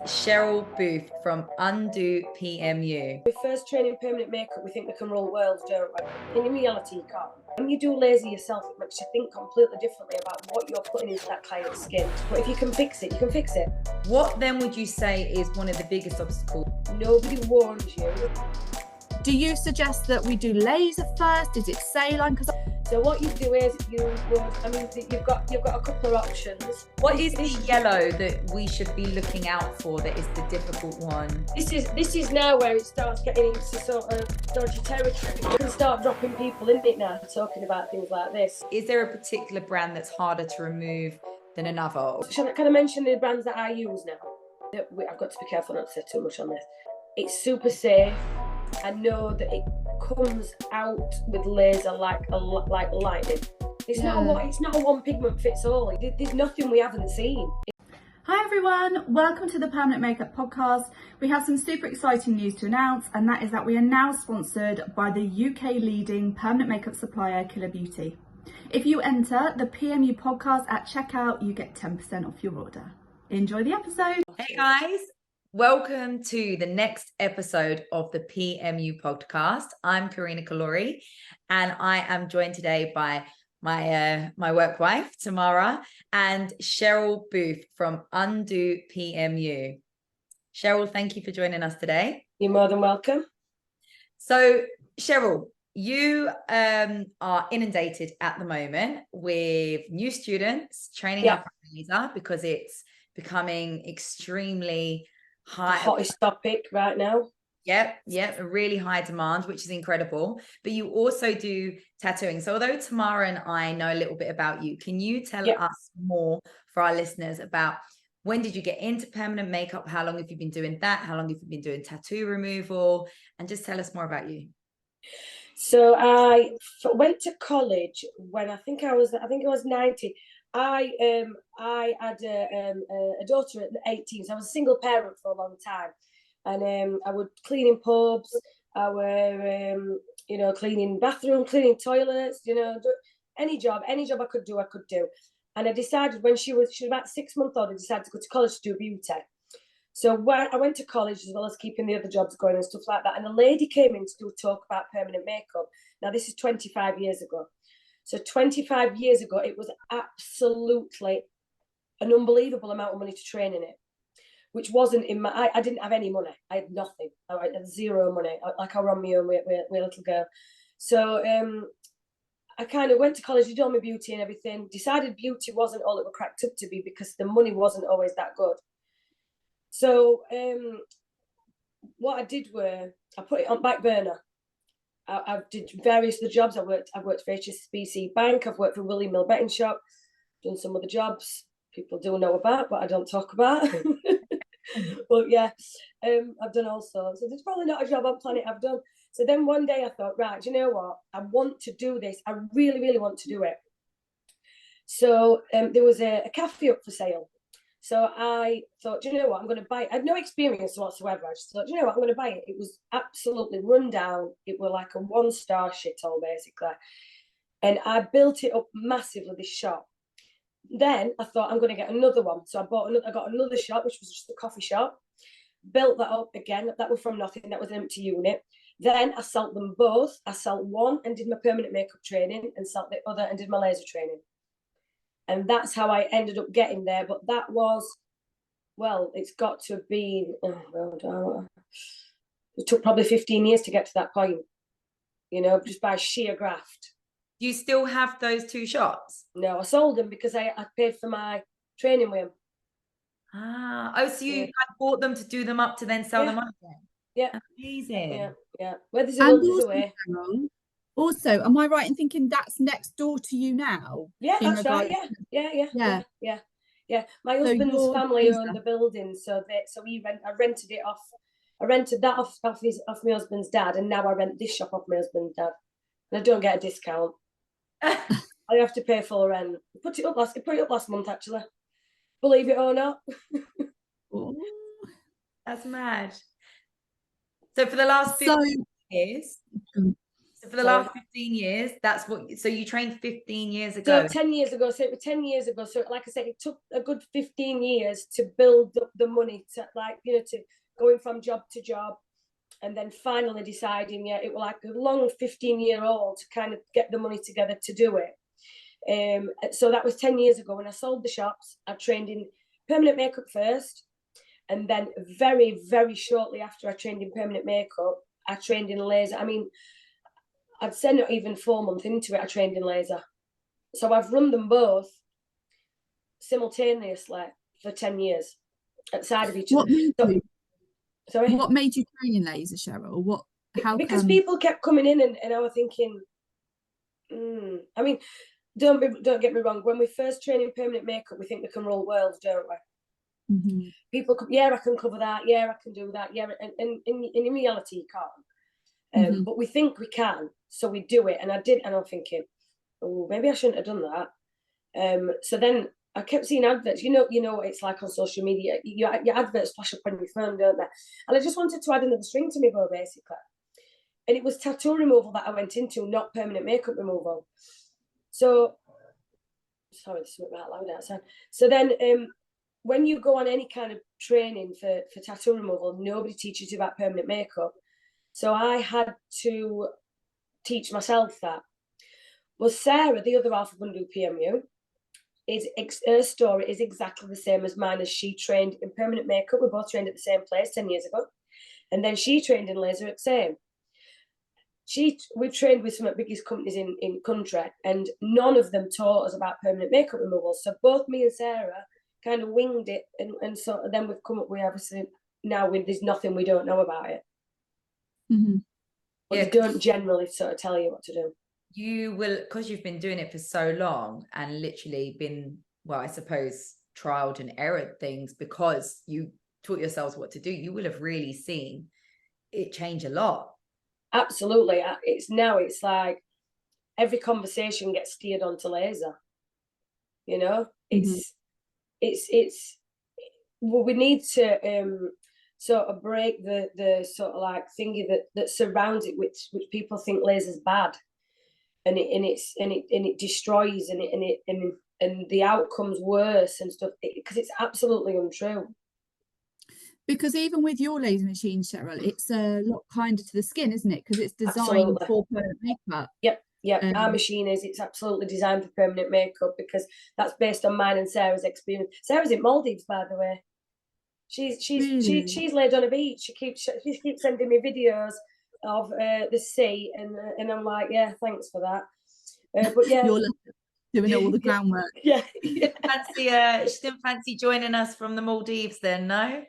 Cheryl Booth from Undo PMU. We first train in permanent makeup, we think we can rule worlds, don't we? In reality, you can't. When you do laser yourself, it makes you think completely differently about what you're putting into that client's skin. But if you can fix it, you can fix it. What then would you say is one of the biggest obstacles? Nobody warns you. Do you suggest that we do laser first? Is it saline? So what you do is you've got a couple of options. What is the yellow that we should be looking out for that is the difficult one? This is now where it starts getting into sort of dodgy territory. You can start dropping people in it now, talking about things like this. Is there a particular brand that's harder to remove than another? Can I mention the brands that I use now? I've got to be careful not to say too much on this. It's super safe. I know that it comes out with laser like lightning. It's not a one pigment fits all. There's nothing we haven't seen. Hi everyone, welcome to the Permanent Makeup Podcast. We have some super exciting news to announce, and that is that we are now sponsored by the UK leading permanent makeup supplier, Killer Beauty. If you enter the PMU podcast at checkout, you get 10% off your order. Enjoy the episode. Hey guys. Welcome to the next episode of the PMU podcast. I'm Karina Kalori, and I am joined today by my work wife, Tamara, and Cheryl Booth from Undo PMU. Cheryl, thank you for joining us today. You're more than welcome. So, Cheryl, you are inundated at the moment with new students training up on laser because it's becoming extremely high, the hottest topic right now. Yep, a really high demand, which is incredible. But you also do tattooing. So although Tamara and I know a little bit about you, can you tell us more for our listeners about when did you get into permanent makeup? How long have you been doing that? How long have you been doing tattoo removal? And just tell us more about you. So I went to college when I think I was 90. I had a daughter at 18, so I was a single parent for a long time, and I would clean in pubs, I were cleaning bathroom, cleaning toilets, any job I could do. And I decided when she was about 6 months old, I decided to go to college to do beauty. So when I went to college, as well as keeping the other jobs going and stuff like that, and a lady came in to do a talk about permanent makeup. Now this is 25 years ago. So 25 years ago, it was absolutely an unbelievable amount of money to train in it, which wasn't in my, I didn't have any money. I had nothing. I had zero money, like I run my own with a little girl. So I kind of went to college, did all my beauty and everything, decided beauty wasn't all it was cracked up to be because the money wasn't always that good. So what I did was I put it on back burner. I did various of the jobs. I've worked for HSBC Bank. I've worked for William Mill Betting Shop. Done some other jobs people do know about, but I don't talk about. But yeah, I've done all sorts. So there's probably not a job on planet I've done. So then one day I thought, right, you know what? I want to do this. I really, really want to do it. So there was a cafe up for sale. So I thought, you know what, I'm going to buy it. I had no experience whatsoever. I just thought, you know what, I'm going to buy it. It was absolutely run down. It was like a 1-star shithole, basically. And I built it up massively, this shop. Then I thought, I'm going to get another one. So I got another shop, which was just a coffee shop. Built that up again. That was from nothing. That was an empty unit. Then I sold them both. I sold one and did my permanent makeup training, and sold the other and did my laser training. And that's how I ended up getting there. But that was, well, it's got to have been, it took probably 15 years to get to that point, just by sheer graft. Do you still have those two shops? No, I sold them because I paid for my training with them. So you bought them to do them up to then sell them on again? Yeah. Amazing. Yeah. Where there's a will, there's a way. Also, am I right in thinking that's next door to you now? Yeah, that's right. Yeah. My husband's family owned the building, so I rented it off. I rented that off my husband's dad, and now I rent this shop off my husband's dad, and I don't get a discount. I have to pay full rent. I put it up last month, actually. Believe it or not. That's mad. So for the last 15 years. So For the last 15 years, that's what, so you trained 15 years ago? So 10 years ago, so it was 10 years ago. So like I said, it took a good 15 years to build up the money to, like, you know, to going from job to job, and then finally deciding, yeah, it was like a long 15-year-old to kind of get the money together to do it. So that was 10 years ago when I sold the shops. I trained in permanent makeup first, and then very, very shortly after I trained in permanent makeup, I trained in laser. I mean, I'd say not even 4 months into it, I trained in laser. So I've run them both simultaneously for 10 years outside of each other. Sorry? What made you train in laser, Cheryl? Because people kept coming in and I was thinking, I mean, don't get me wrong. When we first train in permanent makeup, we think we can rule worlds, don't we? Mm-hmm. People, yeah, I can cover that. Yeah, I can do that. Yeah, and in reality, you can't. But we think we can, so we do it. And I did, and I'm thinking, oh, maybe I shouldn't have done that. So then I kept seeing adverts. You know what it's like on social media. Your adverts flash up on your phone, don't they? And I just wanted to add another string to my bow, basically. And it was tattoo removal that I went into, not permanent makeup removal. So, sorry, this went right loud outside. So then, when you go on any kind of training for tattoo removal, nobody teaches you about permanent makeup. So I had to teach myself that. Well, Sarah, the other half of Undo PMU, her story is exactly the same as mine. As she trained in permanent makeup, we both trained at the same place 10 years ago, and then she trained in laser at the same. We've trained with some of the biggest companies in country, and none of them taught us about permanent makeup removal. So both me and Sarah kind of winged it, and so then we've come up with, obviously, now there's nothing we don't know about it. Mm-hmm. But they don't generally sort of tell you what to do. You will, because you've been doing it for so long and literally been, well, I suppose, trialed and errored things because you taught yourselves what to do, you will have really seen it change a lot. Absolutely. It's like every conversation gets steered onto laser. You know, it's well, we need to sort of break the sort of like thingy that surrounds it, which people think laser's bad, and it destroys, and the outcome's worse and stuff, because it's absolutely untrue. Because even with your laser machine, Cheryl, it's a lot kinder to the skin, isn't it? Because it's designed Absolutely. for permanent makeup. Yep. Our machine it's absolutely designed for permanent makeup, because that's based on mine and Sarah's experience. Sarah's in Maldives, by the way. She's laid on a beach. She keeps sending me videos of the sea, and I'm like, yeah, thanks for that. But yeah, you're doing all the groundwork. Yeah. She didn't fancy joining us from the Maldives then? No.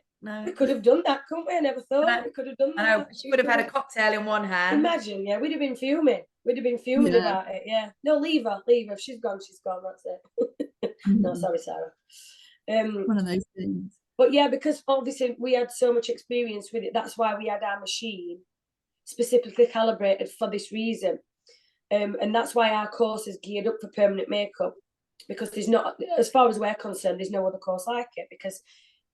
We could have done that, couldn't we? I never thought we could have done that. I know, she would have had a cocktail in one hand. Imagine, yeah, we'd have been fuming. About it, yeah. No, leave her. If she's gone, that's it. No, sorry, Sarah. One of those things. But yeah, because obviously we had so much experience with it, that's why we had our machine specifically calibrated for this reason. And that's why our course is geared up for permanent makeup, because there's not, as far as we're concerned, there's no other course like it, because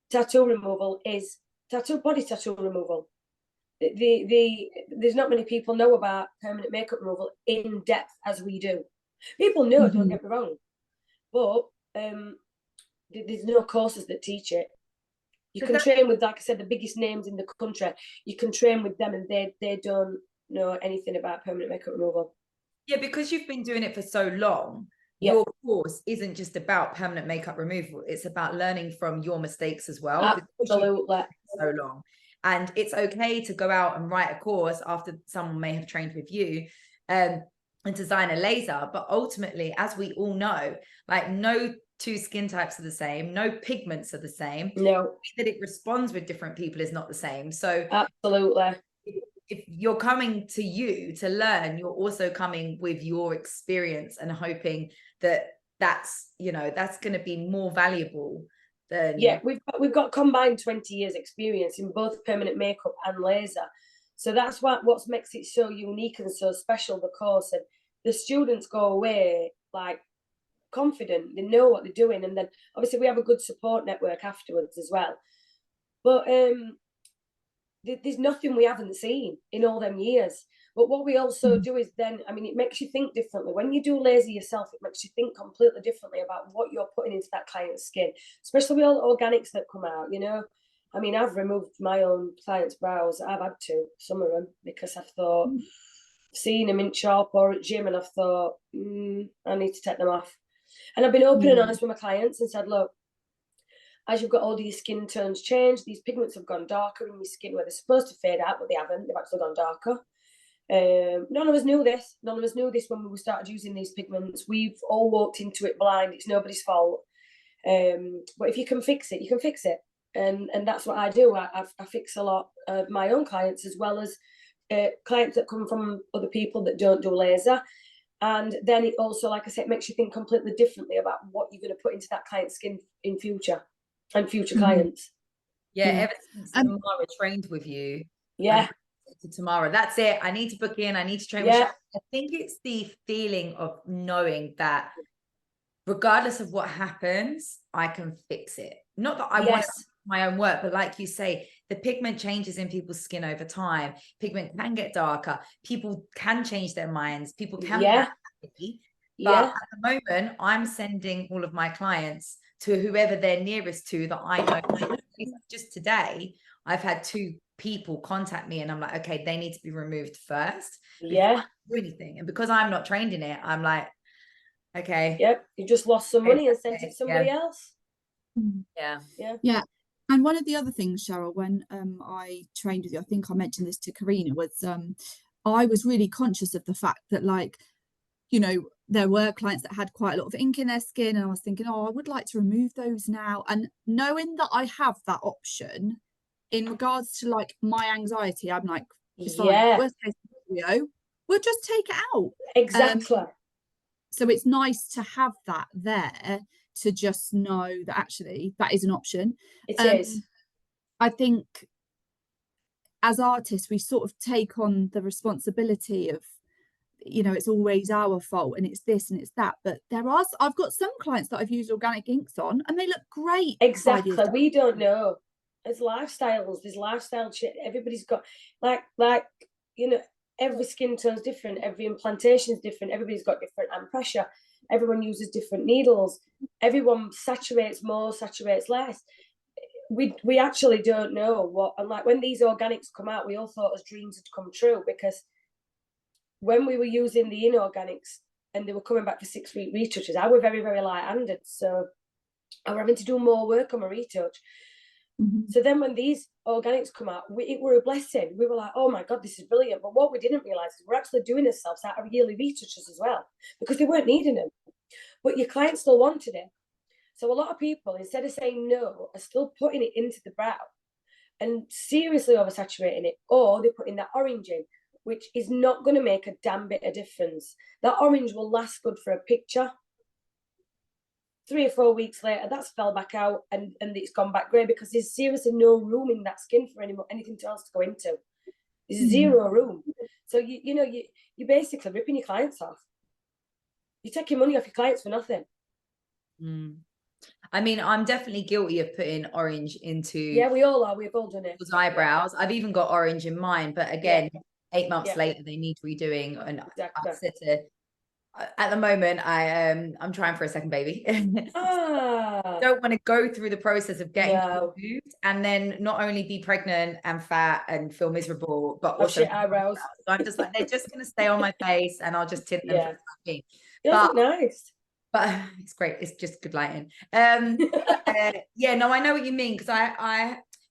tattoo removal is body tattoo removal. There's not many people know about permanent makeup removal in depth as we do. People know, don't get me wrong, but there's no courses that teach it. You can train with, like I said, the biggest names in the country. You can train with them, and they don't know anything about permanent makeup removal. Yeah, because you've been doing it for so long. Your course isn't just about permanent makeup removal. It's about learning from your mistakes as well. Absolutely. So long. And it's okay to go out and write a course after someone may have trained with you and design a laser. But ultimately, as we all know, like, no two skin types are the same. No pigments are the same. No. That it responds with different people is not the same. So absolutely. If you're coming to you to learn, you're also coming with your experience and hoping that that's going to be more valuable than... Yeah, we've got combined 20 years experience in both permanent makeup and laser. So that's what makes it so unique and so special, the course. And the students go away like confident, they know what they're doing, and then obviously we have a good support network afterwards as well. But there's nothing we haven't seen in all them years. But what we also do is then, I mean, it makes you think differently. When you do laser yourself, it makes you think completely differently about what you're putting into that client's skin, especially with all the organics that come out, you know. I mean, I've removed my own clients' brows. I've had to, some of them, because I've thought, seen them in shop or at gym, and I've thought, I need to take them off. And I've been open and honest with my clients and said, look, as you've got all these skin tones change, these pigments have gone darker in your skin where they're supposed to fade out, but they haven't. They've actually gone darker. None of us knew this. None of us knew this when we started using these pigments. We've all walked into it blind. It's nobody's fault. But if you can fix it, you can fix it. And that's what I do. I fix a lot of my own clients, as well as clients that come from other people that don't do laser. And then it also, like I said, makes you think completely differently about what you're going to put into that client's skin in future and future clients. Yeah, ever since Tamara trained with you. Yeah. To Tamara, that's it. I need to book in. I need to train with Cheryl. I think it's the feeling of knowing that regardless of what happens, I can fix it. Not that I want to do my own work, but like you say, the pigment changes in people's skin over time. Pigment can get darker. People can change their minds. People can be happy. But at the moment, I'm sending all of my clients to whoever they're nearest to that I know. Just today, I've had 2 people contact me and I'm like, okay, they need to be removed first before I do anything. And because I'm not trained in it, I'm like, okay. Yep, you just lost some money and sent it to somebody else. Yeah. And one of the other things, Cheryl, when I trained with you, I think I mentioned this to Karina, was I was really conscious of the fact that, like, you know, there were clients that had quite a lot of ink in their skin, and I was thinking, oh, I would like to remove those now. And knowing that I have that option in regards to like my anxiety, I'm like, it's fine. Worst case scenario, we'll just take it out. Exactly. So it's nice to have that there, to just know that actually that is an option. It is. I think as artists, we sort of take on the responsibility of, you know, it's always our fault and it's this and it's that. But I've got some clients that I've used organic inks on and they look great. Exactly. We don't know. There's lifestyles. There's lifestyle shit. Everybody's got like you know, every skin tone's different. Every implantation is different. Everybody's got different hand pressure. Everyone uses different needles. Everyone saturates more, saturates less. We actually don't know what. And like when these organics come out, we all thought as dreams had come true, because when we were using the inorganics and they were coming back for 6-week retouches, I were very, very light-handed. So I were having to do more work on my retouch. So then when these organics come out, it were a blessing. We were like, oh my God, this is brilliant. But what we didn't realise is we're actually doing ourselves out of yearly retouches as well, because they weren't needing them. But your client still wanted it. So a lot of people, instead of saying no, are still putting it into the brow and seriously oversaturating it, or they're putting that orange in, which is not going to make a damn bit of difference. That orange will last good for a picture. 3 or 4 weeks later, that's fell back out and it's gone back grey, because there's seriously no room in that skin for anything else to go into. There's zero room. So you're basically ripping your clients off. You're taking money off your clients for nothing. I mean, I'm definitely guilty of putting orange into. Yeah, we all are. We've all done it. Eyebrows. I've even got orange in mine, but again, 8 months later, they need redoing. And I said to, at the moment, I'm trying for a second baby. Don't want to go through the process of getting moved and then not only be pregnant and fat and feel miserable, but also eyebrows. So I'm just like, they're just going to stay on my face and I'll just tint them for something. But nice. But it's great. It's just good lighting. Yeah, no, I know what you mean, because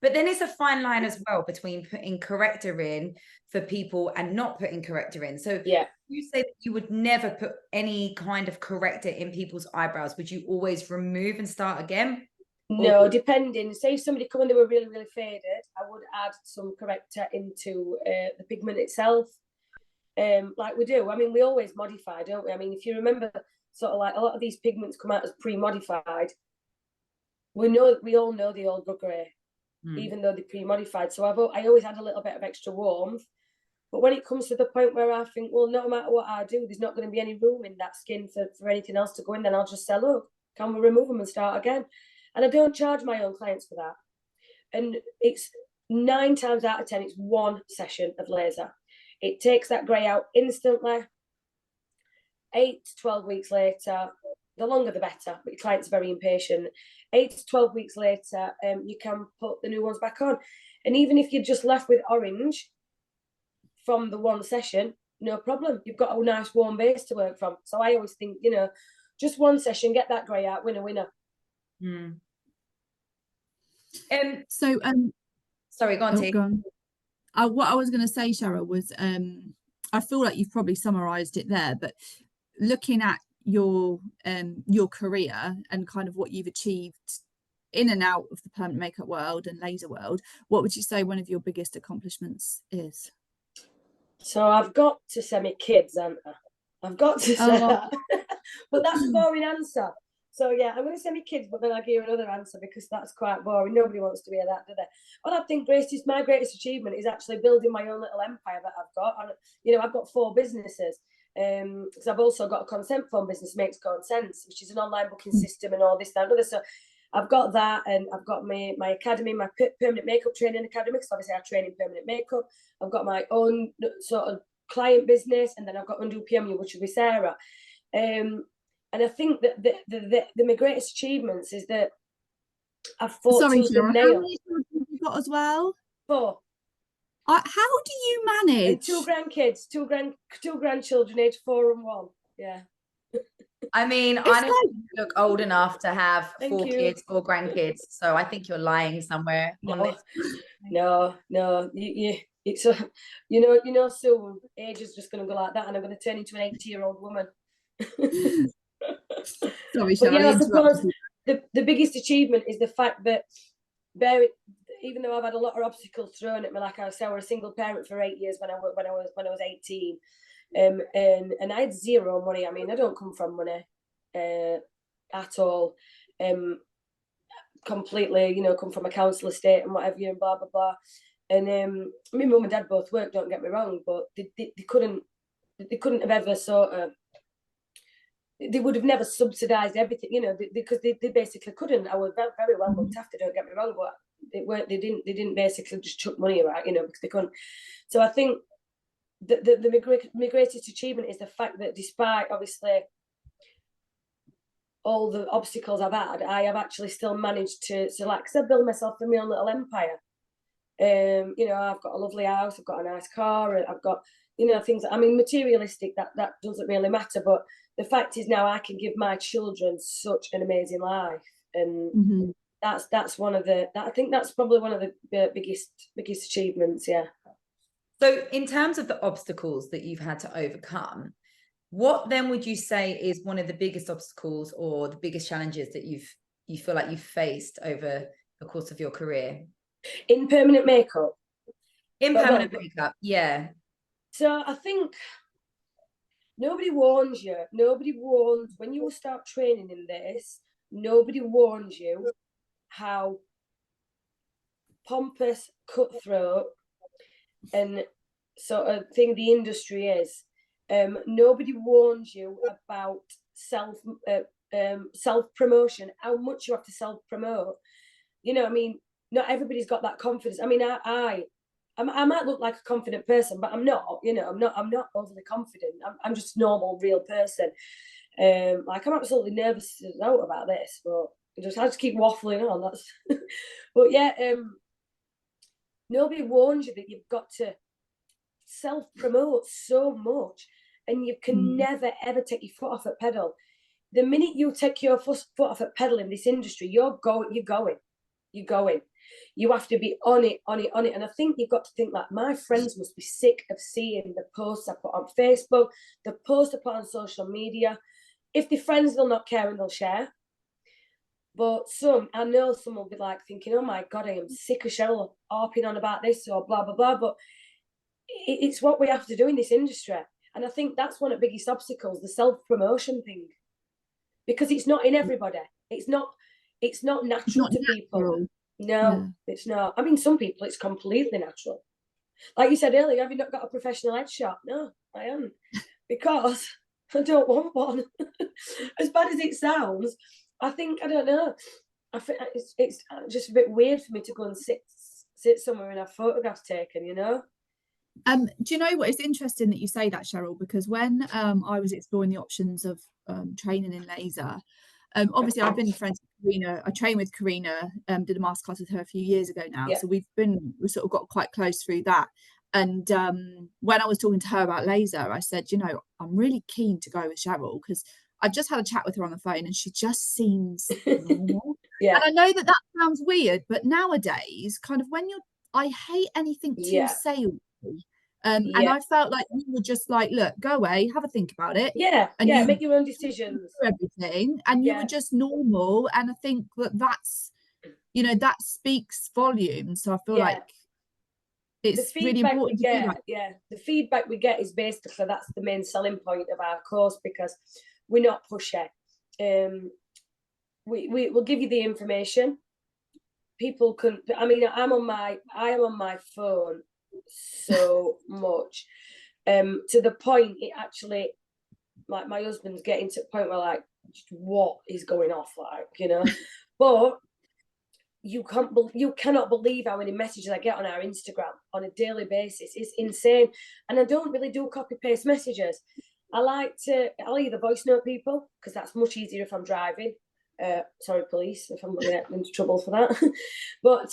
but then it's a fine line as well between putting corrector in for people and not putting corrector in. So you say that you would never put any kind of corrector in people's eyebrows. Would you always remove and start again? No, depending. Say if somebody come and they were really, really faded, I would add some corrector into the pigment itself. Like we do. I mean, we always modify, don't we? I mean, if you remember, sort of like a lot of these pigments come out as pre-modified. We all know they all go grey, even though they're pre-modified. So I always add a little bit of extra warmth. But when it comes to the point where I think, well, no matter what I do, there's not going to be any room in that skin for anything else to go in, then I'll just say, look, can we remove them and start again? And I don't charge my own clients for that. And 9 times out of 10, it's one session of laser. It takes that grey out instantly. 8 to 12 weeks later, the longer the better, but your client's very impatient. 8 to 12 weeks later, you can put the new ones back on. And even if you're just left with orange from the one session, no problem. You've got a nice warm base to work from. So I always think, you know, just one session, get that grey out, winner, winner. So sorry, go on, T. Go on. What I was going to say, Cheryl, was I feel like you've probably summarised it there, but looking at your career and kind of what you've achieved in and out of the permanent makeup world and laser world, what would you say one of your biggest accomplishments is? So I've got to say my kids, haven't I? I've got to say that. But that's a boring answer. So yeah, I'm going to say my kids, but then I'll give you another answer because that's quite boring. Nobody wants to hear that, do they? What I think my greatest achievement is actually building my own little empire that I've got. And, you know, I've got 4 businesses. Because I've also got a consent form business, Makes Consent, which is an online booking system and all this, that, and other. So I've got that, and I've got my academy, my permanent makeup training academy, because obviously I train in permanent makeup. I've got my own sort of client business, and then I've got Undo PMU, which will be Sarah. And I think that my greatest achievements is that I've fought tooth and nail. How many children have you got as well? 4. How do you manage? And 2 grandkids, 2 grandchildren, aged 4 and 1. Yeah. I mean, I don't look old enough to have 4 kids or grandkids, so I think you're lying somewhere on this. No, it's you know, soon age is just going to go like that, and I'm going to turn into an 80-year-old woman. Sorry, Cheryl. Yeah, I suppose the biggest achievement is the fact that even though I've had a lot of obstacles thrown at me, like I said, I was a single parent for 8 years when I was 18, and I had 0 money. I mean, I don't come from money at all. Completely, you know, come from a council estate and whatever, and blah blah blah. And my mum and dad both work. Don't get me wrong, but they couldn't have ever sort of. They would have never subsidised everything, you know, because they basically couldn't. I was very well looked after. Don't get me wrong, but they didn't basically just chuck money around, you know, because they couldn't. So I think my greatest achievement is the fact that despite obviously all the obstacles I've had, I have actually still managed to like, cause I build myself my own little empire. You know, I've got a lovely house, I've got a nice car, I've got, you know, things. I mean, materialistic, that doesn't really matter, but the fact is now I can give my children such an amazing life, and that's one of the. I think that's probably one of the biggest achievements. Yeah. So, in terms of the obstacles that you've had to overcome, what then would you say is one of the biggest obstacles or the biggest challenges that you feel like you've faced over the course of your career? In permanent makeup? In permanent makeup, yeah. So I think nobody warns you. Nobody warns when you start training in this. Nobody warns you how pompous, cutthroat, and sort of thing the industry is. Nobody warns you about self promotion, how much you have to self promote. You know, I mean, not everybody's got that confidence. I mean, I might look like a confident person, but I'm not. You know, I'm not overly confident. I'm just a normal, real person. Like, I'm absolutely nervous out about this, but I just keep waffling on. That's, but yeah, nobody warns you that you've got to self-promote so much, and you can never ever take your foot off at pedal. The minute you take your foot off at pedal in this industry, you're going. You have to be on it. And I think you've got to think like, my friends must be sick of seeing the posts I put on Facebook, the posts I put on social media. If they're friends, they'll not care and they'll share. But I know some will be like thinking, oh my God, I am sick of Cheryl harping on about this or blah, blah, blah. But it's what we have to do in this industry. And I think that's one of the biggest obstacles, the self-promotion thing. Because it's not in everybody. It's not natural to people. No, it's not. I mean, some people, it's completely natural. Like you said earlier, have you not got a professional headshot? No, I haven't. Because I don't want one. As bad as it sounds, I think, I don't know. I think it's just a bit weird for me to go and sit sit somewhere and have photographs taken, you know. Do you know what? It's interesting that you say that, Cheryl, because when I was exploring the options of training in laser, obviously I've been friends with Karina. I trained with Karina, did a masterclass with her a few years ago now. Yeah. So we sort of got quite close through that. And when I was talking to her about laser, I said, you know, I'm really keen to go with Cheryl because I've just had a chat with her on the phone and she just seems normal. Yeah. And I know that sounds weird, but nowadays, kind of when I hate anything too salesy. And I felt like you were just like, look, go away, have a think about it. Yeah, and yeah, you make your own decisions. Everything, and you were just normal. And I think that's, you know, that speaks volumes. So I feel like it's really important to do that. Yeah, the feedback we get is basically that's the main selling point of our course because we're not pushy. We will give you the information. People can. I mean, I am on my phone so much, to the point it actually, like my husband's getting to the point where like, what is going off, like, you know, but. You cannot believe how many messages I get on our Instagram on a daily basis. It's insane. And I don't really do copy paste messages. I'll either voice note people because that's much easier if I'm driving. Sorry, police, if I'm going to get into trouble for that. But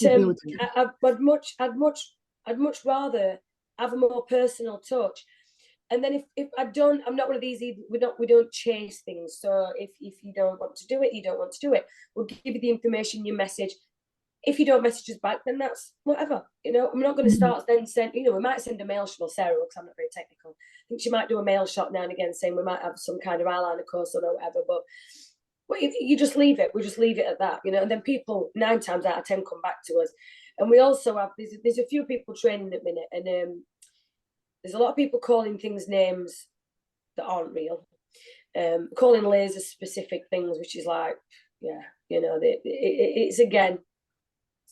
I'd much rather have a more personal touch. And then if I don't, I'm not one of these either. We don't chase things. So if you don't want to do it, you don't want to do it. We'll give you the information, your message. If you don't message us back, then that's whatever. You know, I'm not going to start then send, you know, we might send a mail shot, or Sarah, because I'm not very technical. I think she might do a mail shot now and again saying we might have some kind of eyeliner course or whatever, but you just leave it. We just leave it at that, you know, and then people 9 times out of 10 come back to us. And we also have, there's a few people training at the minute, and there's a lot of people calling things names that aren't real, calling lasers specific things, which is like, yeah, you know, it's again,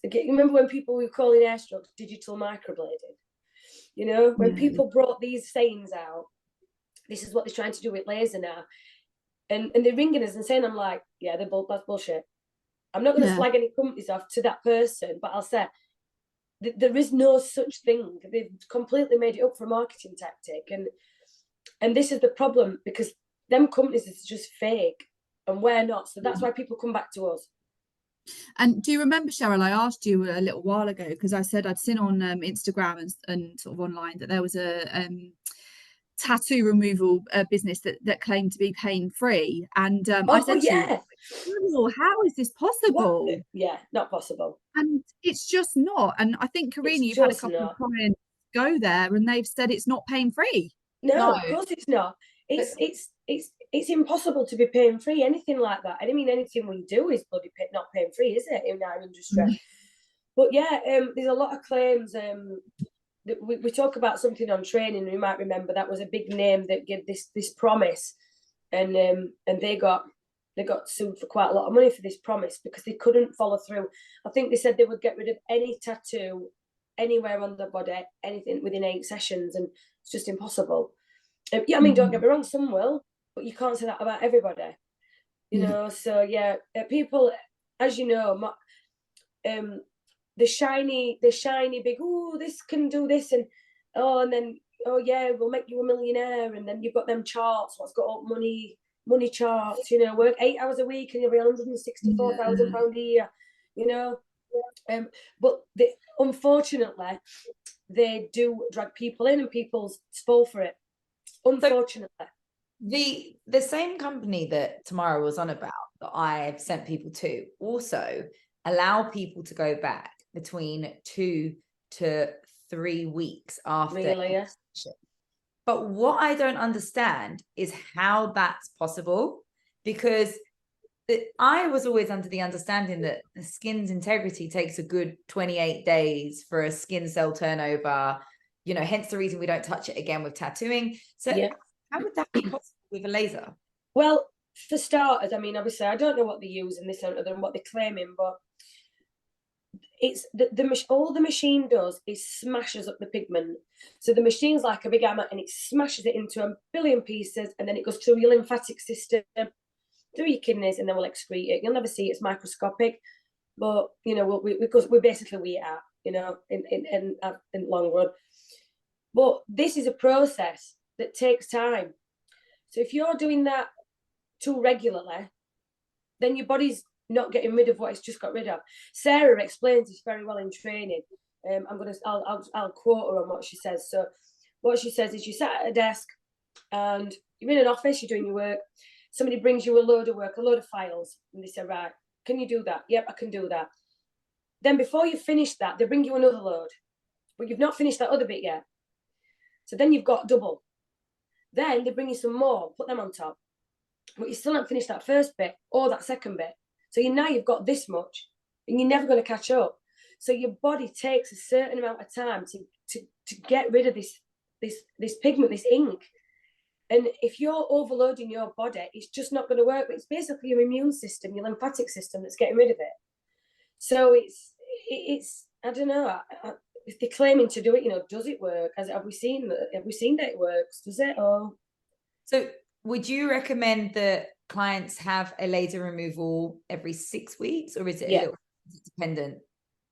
remember when people were calling airstrokes digital microblading? You know, when people brought these sayings out, this is what they're trying to do with laser now. And they're ringing us and saying, I'm like, yeah, that's bullshit. I'm not going to slag any companies off to that person, but I'll say, there is no such thing. They've completely made it up for a marketing tactic. And this is the problem, because them companies is just fake and we're not. So that's why people come back to us. And do you remember, Cheryl, I asked you a little while ago, because I said I'd seen on Instagram and sort of online that there was a tattoo removal business that claimed to be pain free. And I said to you, how is this possible? What? Yeah, not possible. And it's just not. And I think, Karina, you've had a couple of clients go there and they've said it's not pain free. No, of course it's not. It's impossible to be pain free, anything like that. I mean, anything we do is bloody not pain free, is it, in our industry? But yeah, there's a lot of claims. That we talk about something on training, and you might remember that was a big name that gave this promise, and they got sued for quite a lot of money for this promise because they couldn't follow through. I think they said they would get rid of any tattoo anywhere on the body, anything within 8 sessions, and it's just impossible. Yeah, I mean, don't get me wrong, some will, but you can't say that about everybody, you know. So yeah, people, as you know, the shiny big, oh, this can do this, and then oh yeah, we'll make you a millionaire, and then you've got them charts, what's got up money charts, you know, work 8 hours a week and you'll be £164,000 a year, you know. But unfortunately, they do drag people in, and people fall for it. Unfortunately, the same company that Tamara was on about, that I've sent people to, also allow people to go back between 2 to 3 weeks after. Really? Yeah. But what I don't understand is how that's possible, because I was always under the understanding that the skin's integrity takes a good 28 days for a skin cell turnover, you know, hence the reason we don't touch it again with tattooing. So how would that be possible with a laser? Well, for starters, I mean, obviously, I don't know what they use in this other than what they're claiming, but it's all the machine does is smashes up the pigment. So the machine's like a big hammer, and it smashes it into a billion pieces, and then it goes through your lymphatic system, through your kidneys, and then we'll excrete it. You'll never see it. It's microscopic, but you know, we basically weed it out. you know, in long run. But this is a process that takes time. So if you're doing that too regularly, then your body's not getting rid of what it's just got rid of. Sarah explains this very well in training. I'll quote her on what she says. So what she says is, you sat at a desk and you're in an office, you're doing your work. Somebody brings you a load of work, a load of files, and they say, right, can you do that? Yep, I can do that. Then before you finish that, they bring you another load, but you've not finished that other bit yet. So then you've got double. Then they bring you some more, put them on top, but you still haven't finished that first bit or that second bit. So now you've got this much, and you're never going to catch up. So your body takes a certain amount of time to get rid of this pigment, this ink. And if you're overloading your body, it's just not going to work. But it's basically your immune system, your lymphatic system that's getting rid of it. So it's I don't know. If they're claiming to do it, you know, does it work? Have we seen that it works? Does it? Or so would you recommend that clients have a laser removal every 6 weeks, or is it a little dependent?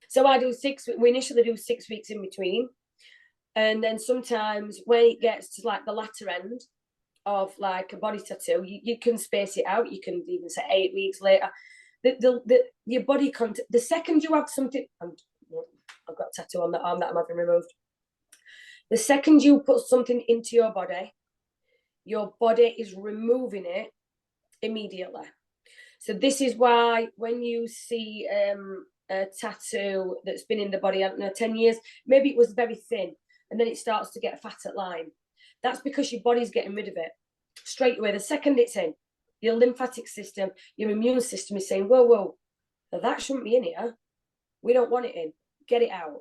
So I do 6. We initially do 6 weeks in between, and then sometimes when it gets to like the latter end of like a body tattoo, you can space it out. You can even say 8 weeks later. Your body the second you have something, I've got a tattoo on the arm that I'm having removed. The second you put something into your body is removing it immediately. So this is why when you see a tattoo that's been in the body, I don't know, 10 years, maybe it was very thin, and then it starts to get a fatter line. That's because your body's getting rid of it straight away. The second it's in, your lymphatic system, your immune system is saying, whoa, that shouldn't be in here. We don't want it in. Get it out.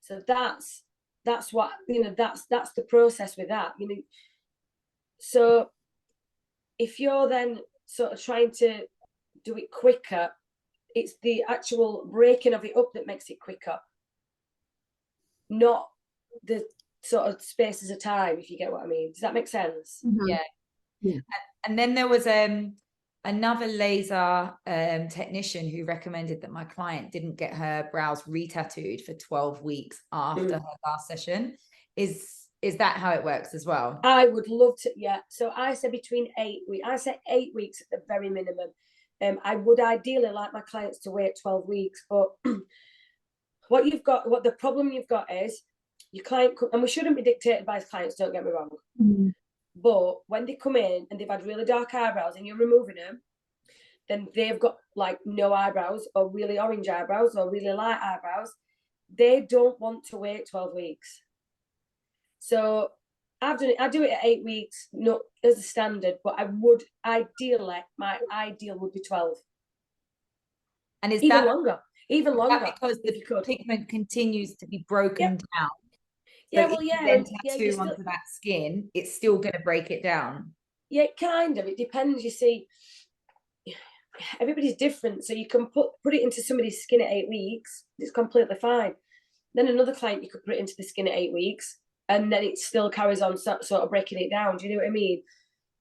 So that's what, you know, that's the process with that, you know. So if you're then sort of trying to do it quicker, it's the actual breaking of it up that makes it quicker, not the sort of spaces of time, if you get what I mean. Does that make sense? Mm-hmm. Yeah. And then there was another laser technician who recommended that my client didn't get her brows re-tattooed for 12 weeks after her last session. Is that how it works as well? I would love to, yeah. So I said between 8 weeks. I said 8 weeks at the very minimum. I would ideally like my clients to wait 12 weeks, but what the problem you've got is your client, and we shouldn't be dictated by his clients, don't get me wrong. Mm. But when they come in and they've had really dark eyebrows and you're removing them, then they've got like no eyebrows or really orange eyebrows or really light eyebrows. They don't want to wait 12 weeks. So I do it at 8 weeks, not as a standard, but I would ideally, my ideal would be 12. And is even that longer? Even longer, because the pigment continues to be broken down? Yeah, so well, yeah, then tattoo onto that skin, it's still going to break it down. Yeah, kind of. It depends. You see, everybody's different, so you can put it into somebody's skin at 8 weeks. It's completely fine. Then another client, you could put it into the skin at 8 weeks, and then it still carries on sort of breaking it down. Do you know what I mean?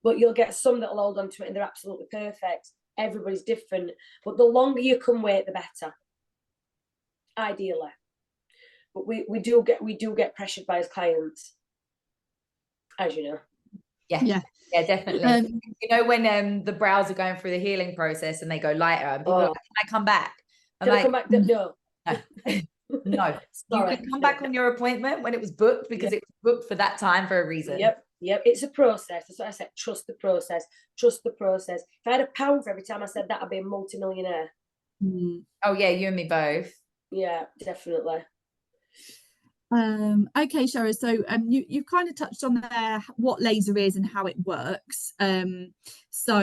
But you'll get some that'll hold on to it and they're absolutely perfect. Everybody's different, but the longer you can wait, the better. Ideally. But we do get pressured by his clients, as you know. Yeah, definitely. You know, when the brows are going through the healing process and they go lighter, and people are like, can I come back? Can I come back? No. No. You could come back on your appointment when it was booked, because it was booked for that time for a reason. Yep. It's a process. That's what I said. Trust the process. Trust the process. If I had £1 for every time I said that, I'd be a multi-millionaire. Oh yeah, you and me both. Yeah, definitely. Okay, Cheryl, so you've kind of touched on there what laser is and how it works. So,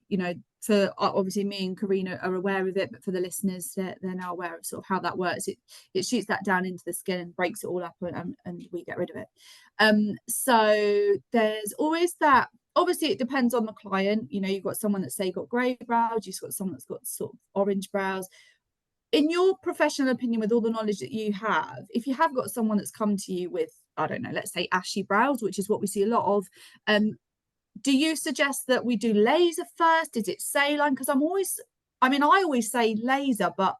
you know, for obviously me and Karina are aware of it, but for the listeners, they're now aware of sort of how that works. It shoots that down into the skin and breaks it all up, and we get rid of it. So there's always that. Obviously, it depends on the client. You know, you've got someone that's, say, got grey brows, you've got someone that's got sort of orange brows. In your professional opinion, with all the knowledge that you have, if you have got someone that's come to you with, I don't know, let's say ashy brows, which is what we see a lot of, do you suggest that we do laser first? Is it saline? Because I always say laser, but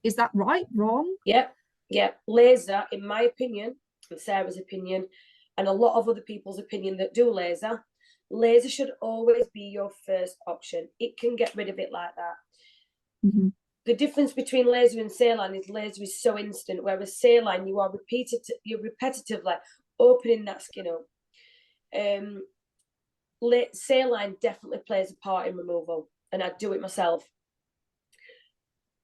is that right, wrong? Yep. Yeah, laser, in my opinion, and Sarah's opinion, and a lot of other people's opinion that do laser should always be your first option. It can get rid of it like that. Mm-hmm. The difference between laser and saline is laser is so instant, whereas saline, you're repetitively opening that skin up. Saline definitely plays a part in removal, and I do it myself.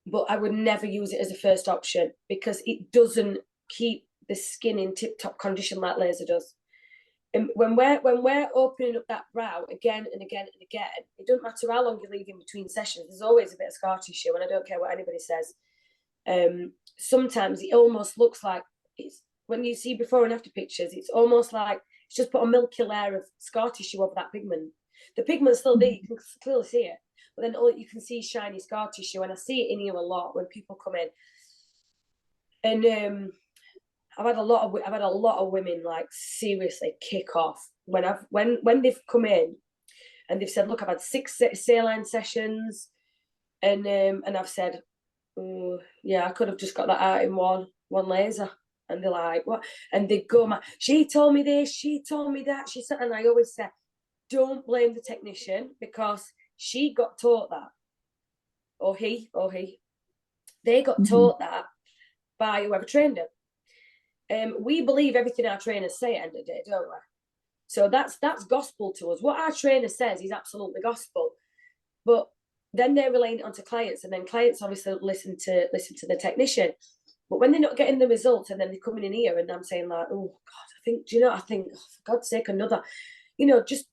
But I would never use it as a first option because it doesn't keep the skin in tip-top condition like laser does. And when we're opening up that brow again and again and again, it doesn't matter how long you leave in between sessions, there's always a bit of scar tissue, and I don't care what anybody says. Sometimes it almost looks like, it's when you see before and after pictures, it's almost like it's just put a milky layer of scar tissue over that pigment. The pigment's still there, you can clearly see it, but then all you can see is shiny scar tissue, and I see it in here a lot when people come in. And I've had a lot of women like seriously kick off when they've come in and they've said, look, I've had 6 saline sessions, and I've said, oh, yeah, I could have just got that out in one laser. And they're like, what? And they go, she told me this, she told me that, she said, and I always say, don't blame the technician, because she got taught that, or he, they got taught that by whoever trained them. We believe everything our trainers say at the end of the day, don't we? So that's gospel to us. What our trainer says is absolutely gospel. But then they're relaying it onto clients, and then clients obviously listen to the technician. But when they're not getting the results, and then they're coming in here, and I'm saying like, oh God, I think, oh, for God's sake, another, just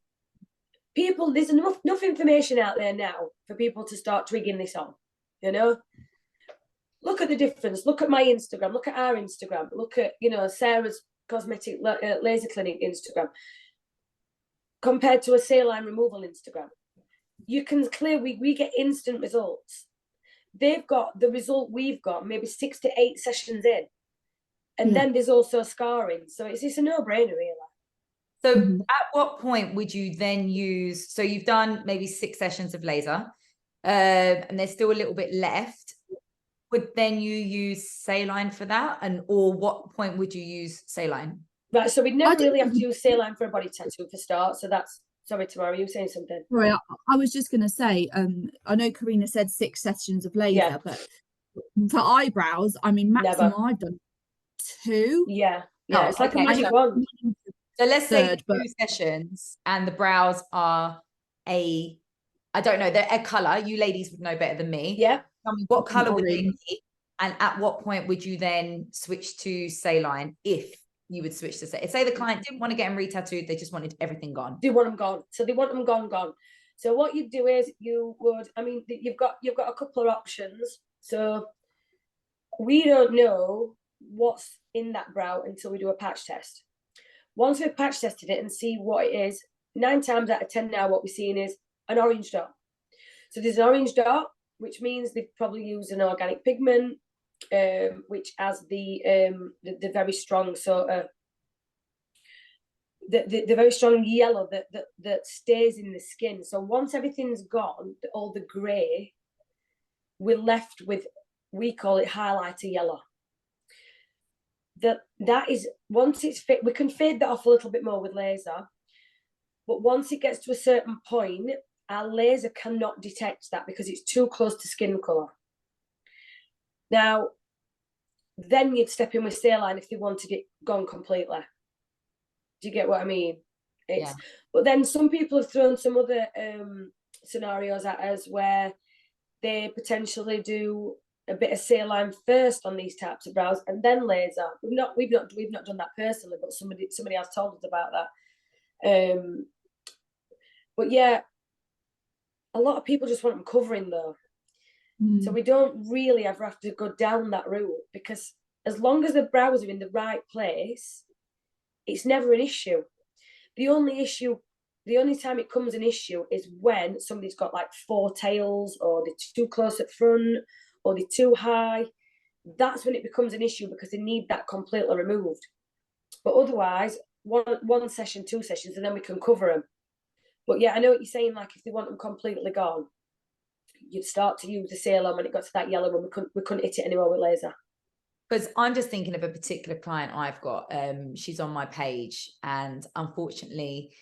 people. There's enough information out there now for people to start twigging this on. Look at the difference. Look at my Instagram. Look at our Instagram. Look at, Sarah's cosmetic laser clinic Instagram compared to a saline removal Instagram. You can clearly, we get instant results. They've got the result we've got maybe 6 to 8 sessions in. And then there's also scarring. So it's a no-brainer, really. So at what point would you then use, so you've done maybe 6 sessions of laser, and there's still a little bit left. Would then you use saline for that? Or what point would you use saline? Right, so we'd never really have to use saline for a body tattoo for start. So that's, sorry, Tamara, you were saying something. Right, I was just going to say, I know Karina said 6 sessions of laser, but for eyebrows, I mean, maximum never. I've done 2. Yeah, it's like a magic wand. So let's say 2 sessions, and the brows are I don't know, they're a colour. You ladies would know better than me. Yeah. Tell me, what colour would they be? And at what point would you then switch to saline, if you would switch to saline? Say the client didn't want to get them re-tattooed, they just wanted everything gone. They want them gone. So they want them gone. So what you do is you would, I mean, you've got a couple of options. So we don't know what's in that brow until we do a patch test. Once we've patch tested it and see what it is, 9 times out of 10 now what we're seeing is an orange dot. So there's an orange dot, which means they've probably used an organic pigment, which has the very strong sort of the very strong yellow that stays in the skin. So once everything's gone, all the grey, we're left with, we call it highlighter yellow. That is, once it's fit, we can fade that off a little bit more with laser, but once it gets to a certain point, our laser cannot detect that because it's too close to skin colour. Now, then you'd step in with saline if they wanted it gone completely. Do you get what I mean? But then some people have thrown some other scenarios at us where they potentially do a bit of saline first on these types of brows and then laser. We've not done that personally, but somebody else told us about that. But yeah, a lot of people just want them covering though. So we don't really ever have to go down that route, because as long as the brows are in the right place, it's never an issue. The only time it becomes an issue is when somebody's got like 4 tails, or they're too close at front, or they're too high. That's when it becomes an issue, because they need that completely removed. But otherwise, one session, 2 sessions, and then we can cover them. But yeah, I know what you're saying. Like if they want them completely gone, you'd start to use the saline when it got to that yellow, when we couldn't hit it anymore with laser. Because I'm just thinking of a particular client I've got. She's on my page, and unfortunately,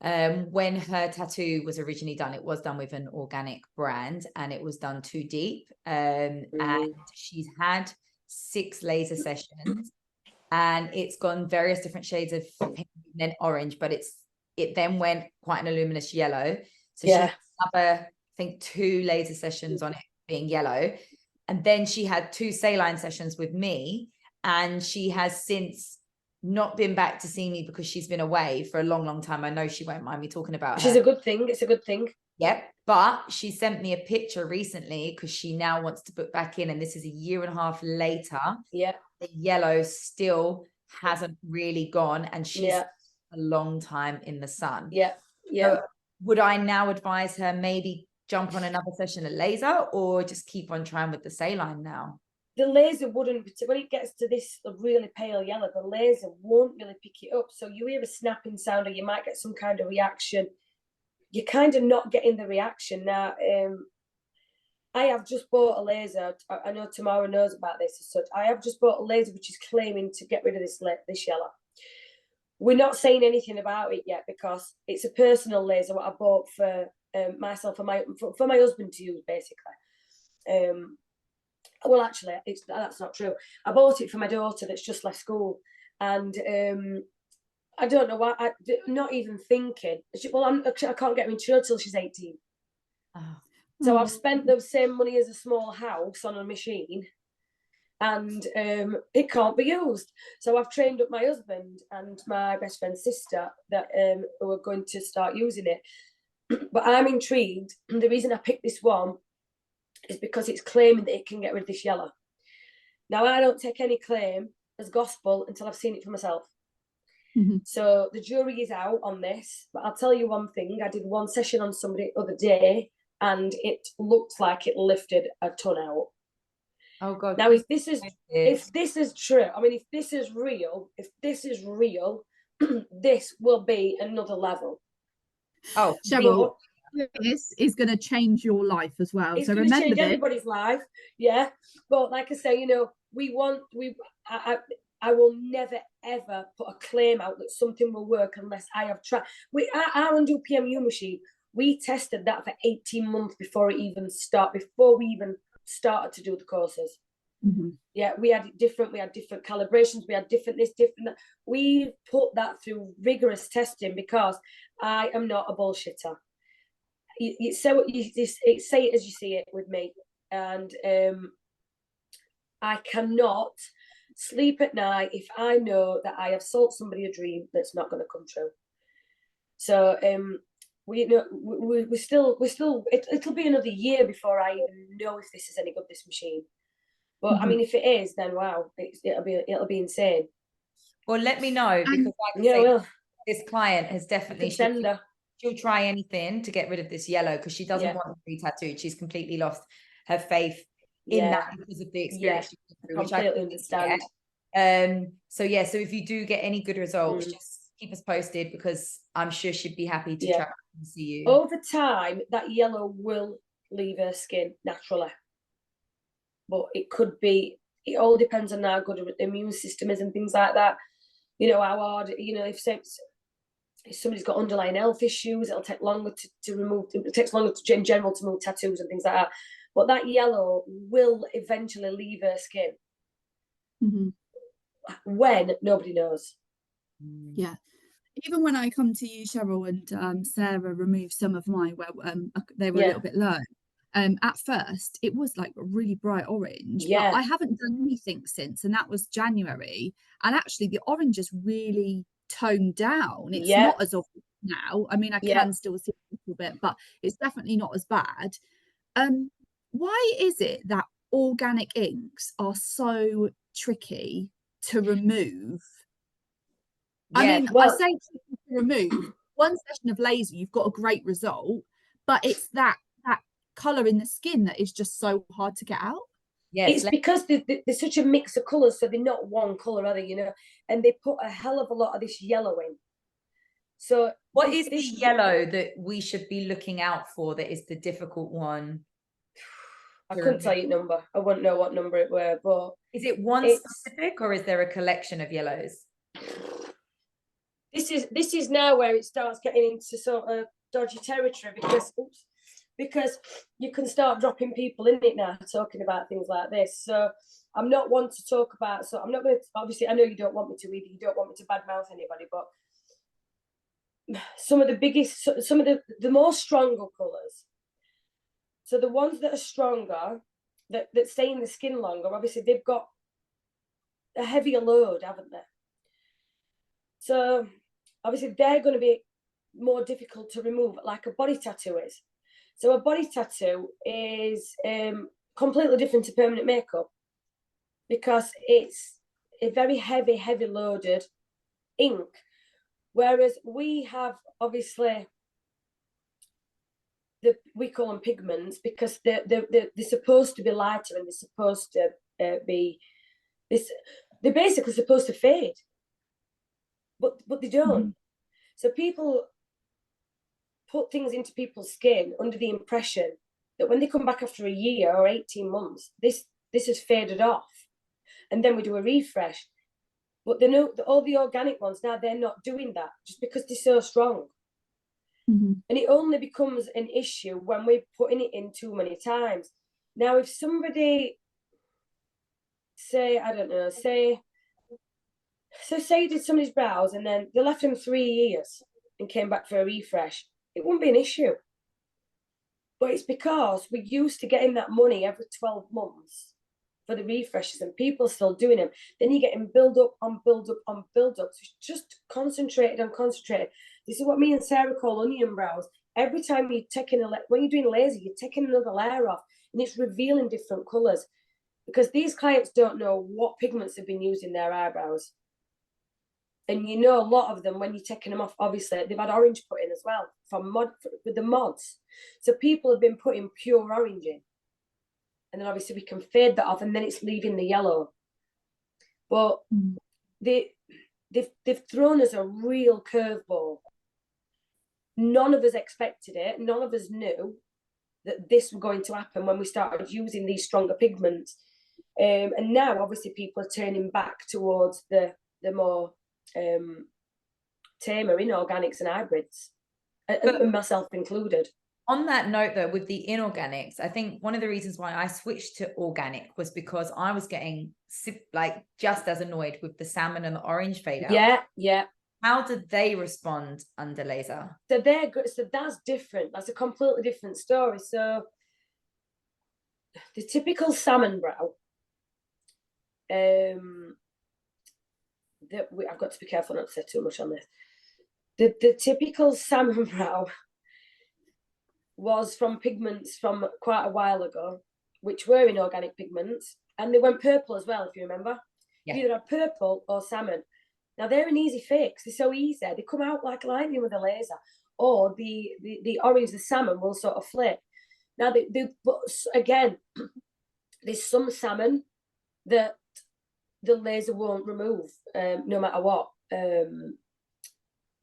when her tattoo was originally done, it was done with an organic brand, and it was done too deep. And she's had 6 laser sessions, and it's gone various different shades of pink and then orange, but it then went quite an luminous yellow. So she had another, I think, 2 laser sessions on it being yellow. And then she had 2 saline sessions with me, and she has since not been back to see me because she's been away for a long, long time. I know she won't mind me talking about her. Which is a good thing. It's a good thing. Yep. But she sent me a picture recently because she now wants to book back in, and this is a 1.5 years later. Yeah. The yellow still hasn't really gone, and she's a long time in the sun. Yeah. Yeah. So would I now advise her maybe jump on another session of laser, or just keep on trying with the saline now? The laser wouldn't, when it gets to this really pale yellow, the laser won't really pick it up. So you hear a snapping sound, or you might get some kind of reaction. You're kind of not getting the reaction. Now, I have just bought a laser. I know Tamara knows about this as such. I have just bought a laser which is claiming to get rid of this yellow. We're not saying anything about it yet because it's a personal laser what I bought for myself and for my husband to use, basically. Well, actually, that's not true. I bought it for my daughter that's just left school, and I don't know why. Not even thinking. I can't get her insured till she's 18. Oh. So I've spent the same money as a small house on a machine, and it can't be used. So I've trained up my husband and my best friend's sister that who are going to start using it. But I'm intrigued. The reason I picked this one is because it's claiming that it can get rid of this yellow. Now, I don't take any claim as gospel until I've seen it for myself. So the jury is out on this, but I'll tell you one thing. I did one session on somebody the other day, and it looked like it lifted a ton out. Oh God! Now, if this is true, I mean, if this is real, this will be another level. Oh, Cheryl, this is going to change your life as well. It's so going to remember change everybody's life, yeah. But like I say, I will never ever put a claim out that something will work unless I have tried. Our undo PMU machine, we tested that for 18 months before we even started to do the courses. Yeah, we had different calibrations, we had different this, different that. We put that through rigorous testing because I am not a bullshitter. You say what you say it as you see it with me, and I cannot sleep at night if I know that I have sold somebody a dream that's not going to come true. So it'll be another year before I even know if this is any good, this machine. But I mean, if it is, then wow, it'll be insane. Well, let me know, because this client has definitely she'll try anything to get rid of this yellow because she doesn't want to be tattooed. She's completely lost her faith in that because of the experience she's through, which I completely understand. So if you do get any good results, just keep us posted, because I'm sure she'd be happy to try and see you. Over time, that yellow will leave her skin naturally. But it all depends on how good the immune system is and things like that. How hard, if somebody's got underlying health issues, it'll take longer to remove, it takes longer in general to remove tattoos and things like that. But that yellow will eventually leave her skin. When, nobody knows. Yeah. Even when I come to you, Cheryl, and Sarah removed some of mine where they were a little bit low. At first it was like a really bright orange, but I haven't done anything since, and that was January, and actually the orange is really toned down. It's not as obvious now. I mean, I can still see a little bit, but it's definitely not as bad. Why is it that organic inks are so tricky to remove? I mean, I say tricky to remove. One session of laser, you've got a great result, but it's that colour in the skin that is just so hard to get out. It's because there's such a mix of colours, so they're not one colour, are they? And they put a hell of a lot of this yellow in. So what is the yellow that we should be looking out for that is the difficult one? I couldn't tell you number. I wouldn't know what number it were, but is it one specific, or is there a collection of yellows? This is now where it starts getting into sort of dodgy territory, because you can start dropping people in it now talking about things like this. So I'm not one to talk about. So I'm not going to. Obviously, I know you don't want me to either. You don't want me to badmouth anybody, but some of the more stronger colours. So the ones that are stronger, that stay in the skin longer, obviously they've got a heavier load, haven't they? So obviously they're going to be more difficult to remove, like a body tattoo is. So a body tattoo is completely different to permanent makeup, because it's a very heavy loaded ink, whereas we have obviously we call them pigments, because they're supposed to be lighter, and they're supposed to be this. They're basically supposed to fade, but they don't. Mm. So people put things into people's skin under the impression that when they come back after a year or 18 months, this has faded off, and then we do a refresh. But they know that all the organic ones now, they're not doing that, just because they're so strong. Mm-hmm. And it only becomes an issue when we're putting it in too many times. Now, if somebody say you did somebody's brows and then they left them 3 years and came back for a refresh, it wouldn't be an issue. But it's because we're used to getting that money every 12 months for the refreshes, and people still doing them. Then you're getting build up on build up on build up. So it's just concentrated on concentrated. This is what me and Sarah call onion brows. Every time you're taking when you're doing laser, you're taking another layer off, and it's revealing different colours, because these clients don't know what pigments have been used in their eyebrows. And you know, a lot of them, when you're taking them off, obviously they've had orange put in as well with the mods. So people have been putting pure orange in, and then obviously we can fade that off, and then it's leaving the yellow. But they've thrown us a real curveball. None of us expected it. None of us knew that this was going to happen when we started using these stronger pigments. And now, obviously, people are turning back towards the more tamer inorganics and hybrids, and myself included. On that note, though, with the inorganics, I think one of the reasons why I switched to organic was because I was getting just as annoyed with the salmon and the orange fade out. Yeah. How did they respond under laser? So they're good. So that's different. That's a completely different story. So the typical salmon brow, I've got to be careful not to say too much on this. The typical salmon brow was from pigments from quite a while ago, which were inorganic pigments, and they went purple as well, if you remember. Yeah. You either had purple or salmon. Now they're an easy fix. They're so easy. They come out like lightning with a laser, or the orange, the salmon will sort of flip. Now but again, there's some salmon that the laser won't remove, no matter what,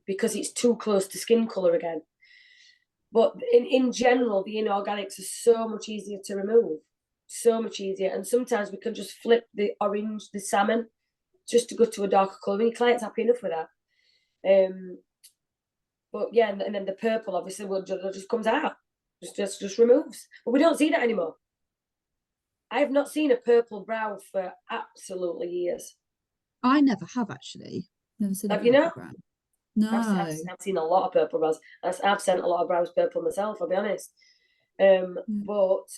because it's too close to skin color again. But in general, the inorganics are so much easier to remove, so much easier. And sometimes we can just flip the orange, the salmon, just to go to a darker colour. And your client's happy enough with that. But yeah, and then the purple obviously just comes out, just removes. But we don't see that anymore. I have not seen a purple brow for absolutely years. I never have, actually. Never seen a purple brow. No, I've seen a lot of purple brows. I've sent a lot of brows purple myself, I'll be honest. But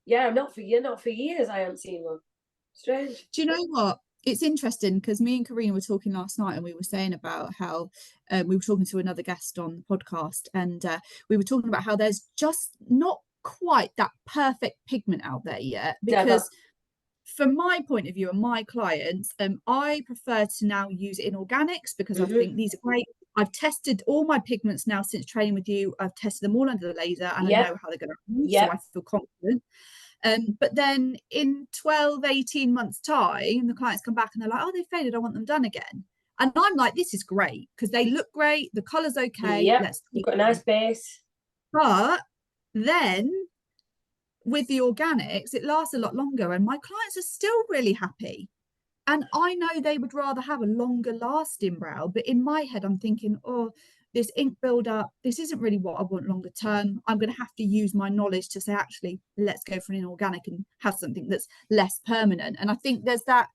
yeah, not for years. I haven't seen one. Strange. Do you know what? It's interesting, because me and Karina were talking last night, and we were saying about how we were talking to another guest on the podcast, and we were talking about how there's just not quite that perfect pigment out there yet, because from my point of view and my clients, I prefer to now use inorganics, because I think these are great. I've tested all my pigments now since training with you. I've tested them all under the laser, and I know how they're going to move, so I feel confident. But then in 12, 18 months time, the clients come back and they're like, oh, they faded, I want them done again. And I'm like, this is great, because they look great, the colour's okay. You've got a nice base. But then with the organics, it lasts a lot longer, and my clients are still really happy. And I know they would rather have a longer lasting brow, but in my head, I'm thinking, oh, this ink buildup, this isn't really what I want longer term. I'm going to have to use my knowledge to say, actually, let's go for an inorganic and have something that's less permanent. And I think there's that,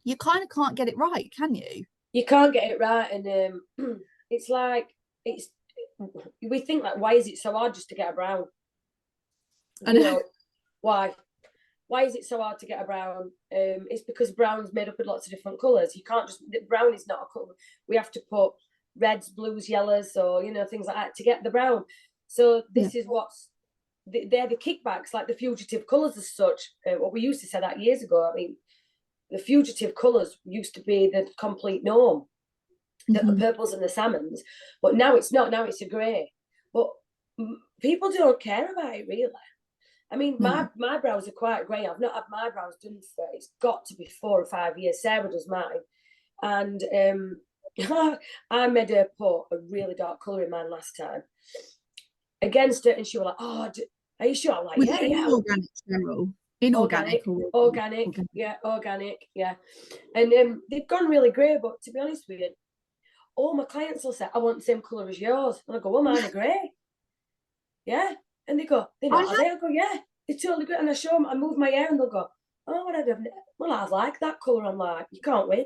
you kind of can't get it right, can you? You can't get it right. And it's like, we think like, why is it so hard just to get a brown? You know, why? Why is it so hard to get a brown? It's because brown's made up of lots of different colours. You can't just, brown is not a colour. We have to put reds, blues, yellows, or, you know, things like that to get the brown. So this is what's, they're the kickbacks, like the fugitive colours as such. What we used to say that years ago. I mean, the fugitive colours used to be the complete norm, the purples and the salmons. But now it's not. Now it's a grey. But people don't care about it, really. I mean, my brows are quite grey. I've not had my brows done for, it's got to be 4 or 5 years. Sarah does mine. And I made her put a really dark colour in mine last time against it. And she was like, oh, are you sure? I'm like, yeah. Inorganic, Cheryl. Inorganic. Organic, yeah. And they've gone really grey, but to be honest with you, all my clients will say, I want the same colour as yours. And I go, well, mine are grey. Yeah. And they go, they know, I go, yeah, they're totally good. And I show them, I move my hair and they'll go, oh, well, I like that colour. I'm like, you can't win.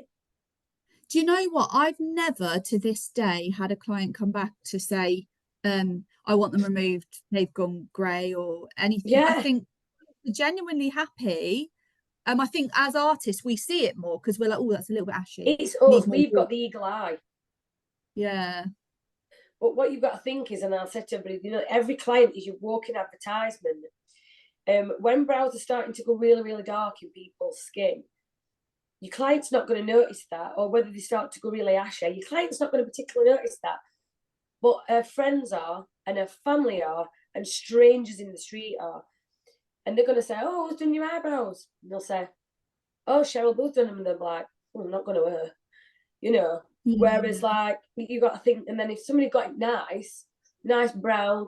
Do you know what? I've never to this day had a client come back to say, I want them removed, they've gone grey or anything. Yeah. I think they're genuinely happy. I think as artists, we see it more because we're like, oh, that's a little bit ashy. It's us, we've got the eagle eye. Yeah. But what you've got to think is, and I'll say to everybody, you know, every client is your walking advertisement. When brows are starting to go really, really dark in people's skin, your client's not going to notice that, or whether they start to go really ashy, your client's not going to particularly notice that. But her friends are, and her family are, and strangers in the street are. And they're going to say, oh, who's done your eyebrows? And they'll say, oh, Cheryl Booth done them. And they're like, oh, I'm not going to her. You know? Whereas, like, you got to think, and then if somebody got it nice brown,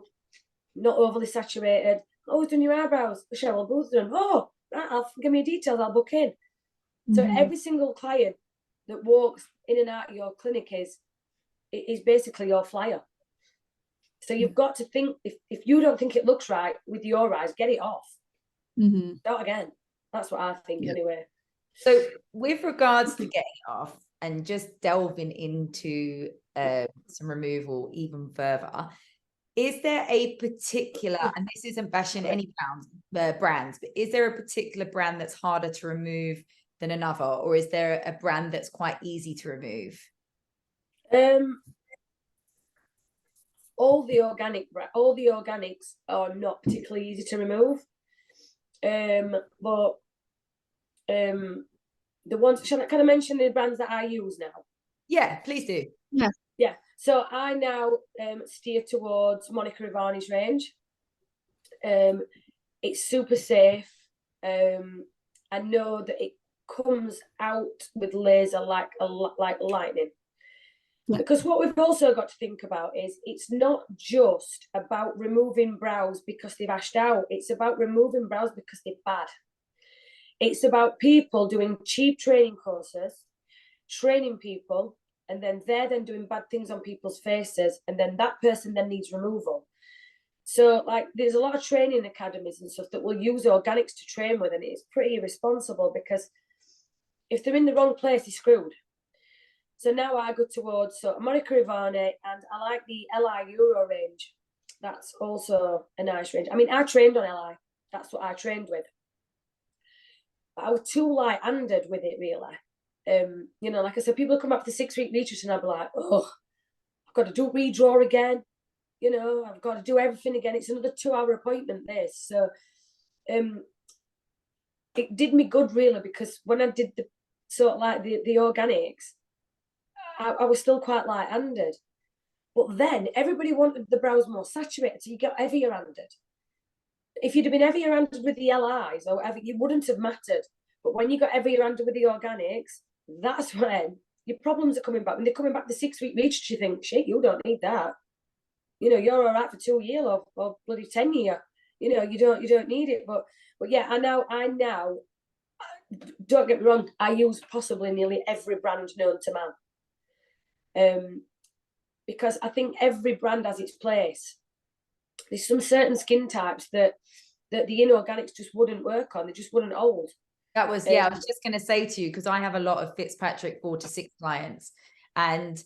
not overly saturated, oh, who's done your eyebrows? Cheryl Booth done. Oh, right, give me your details, I'll book in. So every single client that walks in and out of your clinic is basically your flyer. So you've got to think, if you don't think it looks right with your eyes, get it off. Start again. That's what I think anyway. So with regards to getting it off and just delving into some removal even further, is there a particular, and this isn't bashing any brands, but is there a particular brand that's harder to remove than another, or is there a brand that's quite easy to remove? All the organics are not particularly easy to remove. But the ones, can I mention the brands that I use now? Yeah, please do. Yeah. So I now steer towards Monica Ivani's range. It's super safe. I know that it comes out with laser like lightning. Because what we've also got to think about is it's not just about removing brows because they've ashed out. It's about removing brows because they're bad. It's about people doing cheap training courses, training people, and then they're then doing bad things on people's faces, and then that person then needs removal. So, like, there's a lot of training academies and stuff that will use organics to train with, and it's pretty irresponsible because if they're in the wrong place, they're screwed. So now I go towards Monica Ivani, and I like the Li Euro range. That's also a nice range. I mean, I trained on Li. That's what I trained with. But I was too light-handed with it, really. You know, like I said, people come up for the 6-week retreat and I'll be like, oh, I've got to do redraw again. You know, I've got to do everything again. It's another 2-hour appointment, this. So it did me good, really, because when I did the sort of like the organics, I was still quite light-handed. But then everybody wanted the brows more saturated, so you got heavier-handed. If you'd have been heavier-handed with the LIs or whatever, it wouldn't have mattered. But when you got heavier-handed with the organics, that's when your problems are coming back. When they're coming back the 6-week retreat, you think, shit, you don't need that. You know, you're all right for 2 years or bloody 10 years. you know, you don't need it. But yeah, I now don't get me wrong, I use possibly nearly every brand known to man. Because I think every brand has its place. There's some certain skin types that the inorganics just wouldn't work on. They just wouldn't hold. That was, I was just going to say to you, because I have a lot of Fitzpatrick 4 to 6 clients, and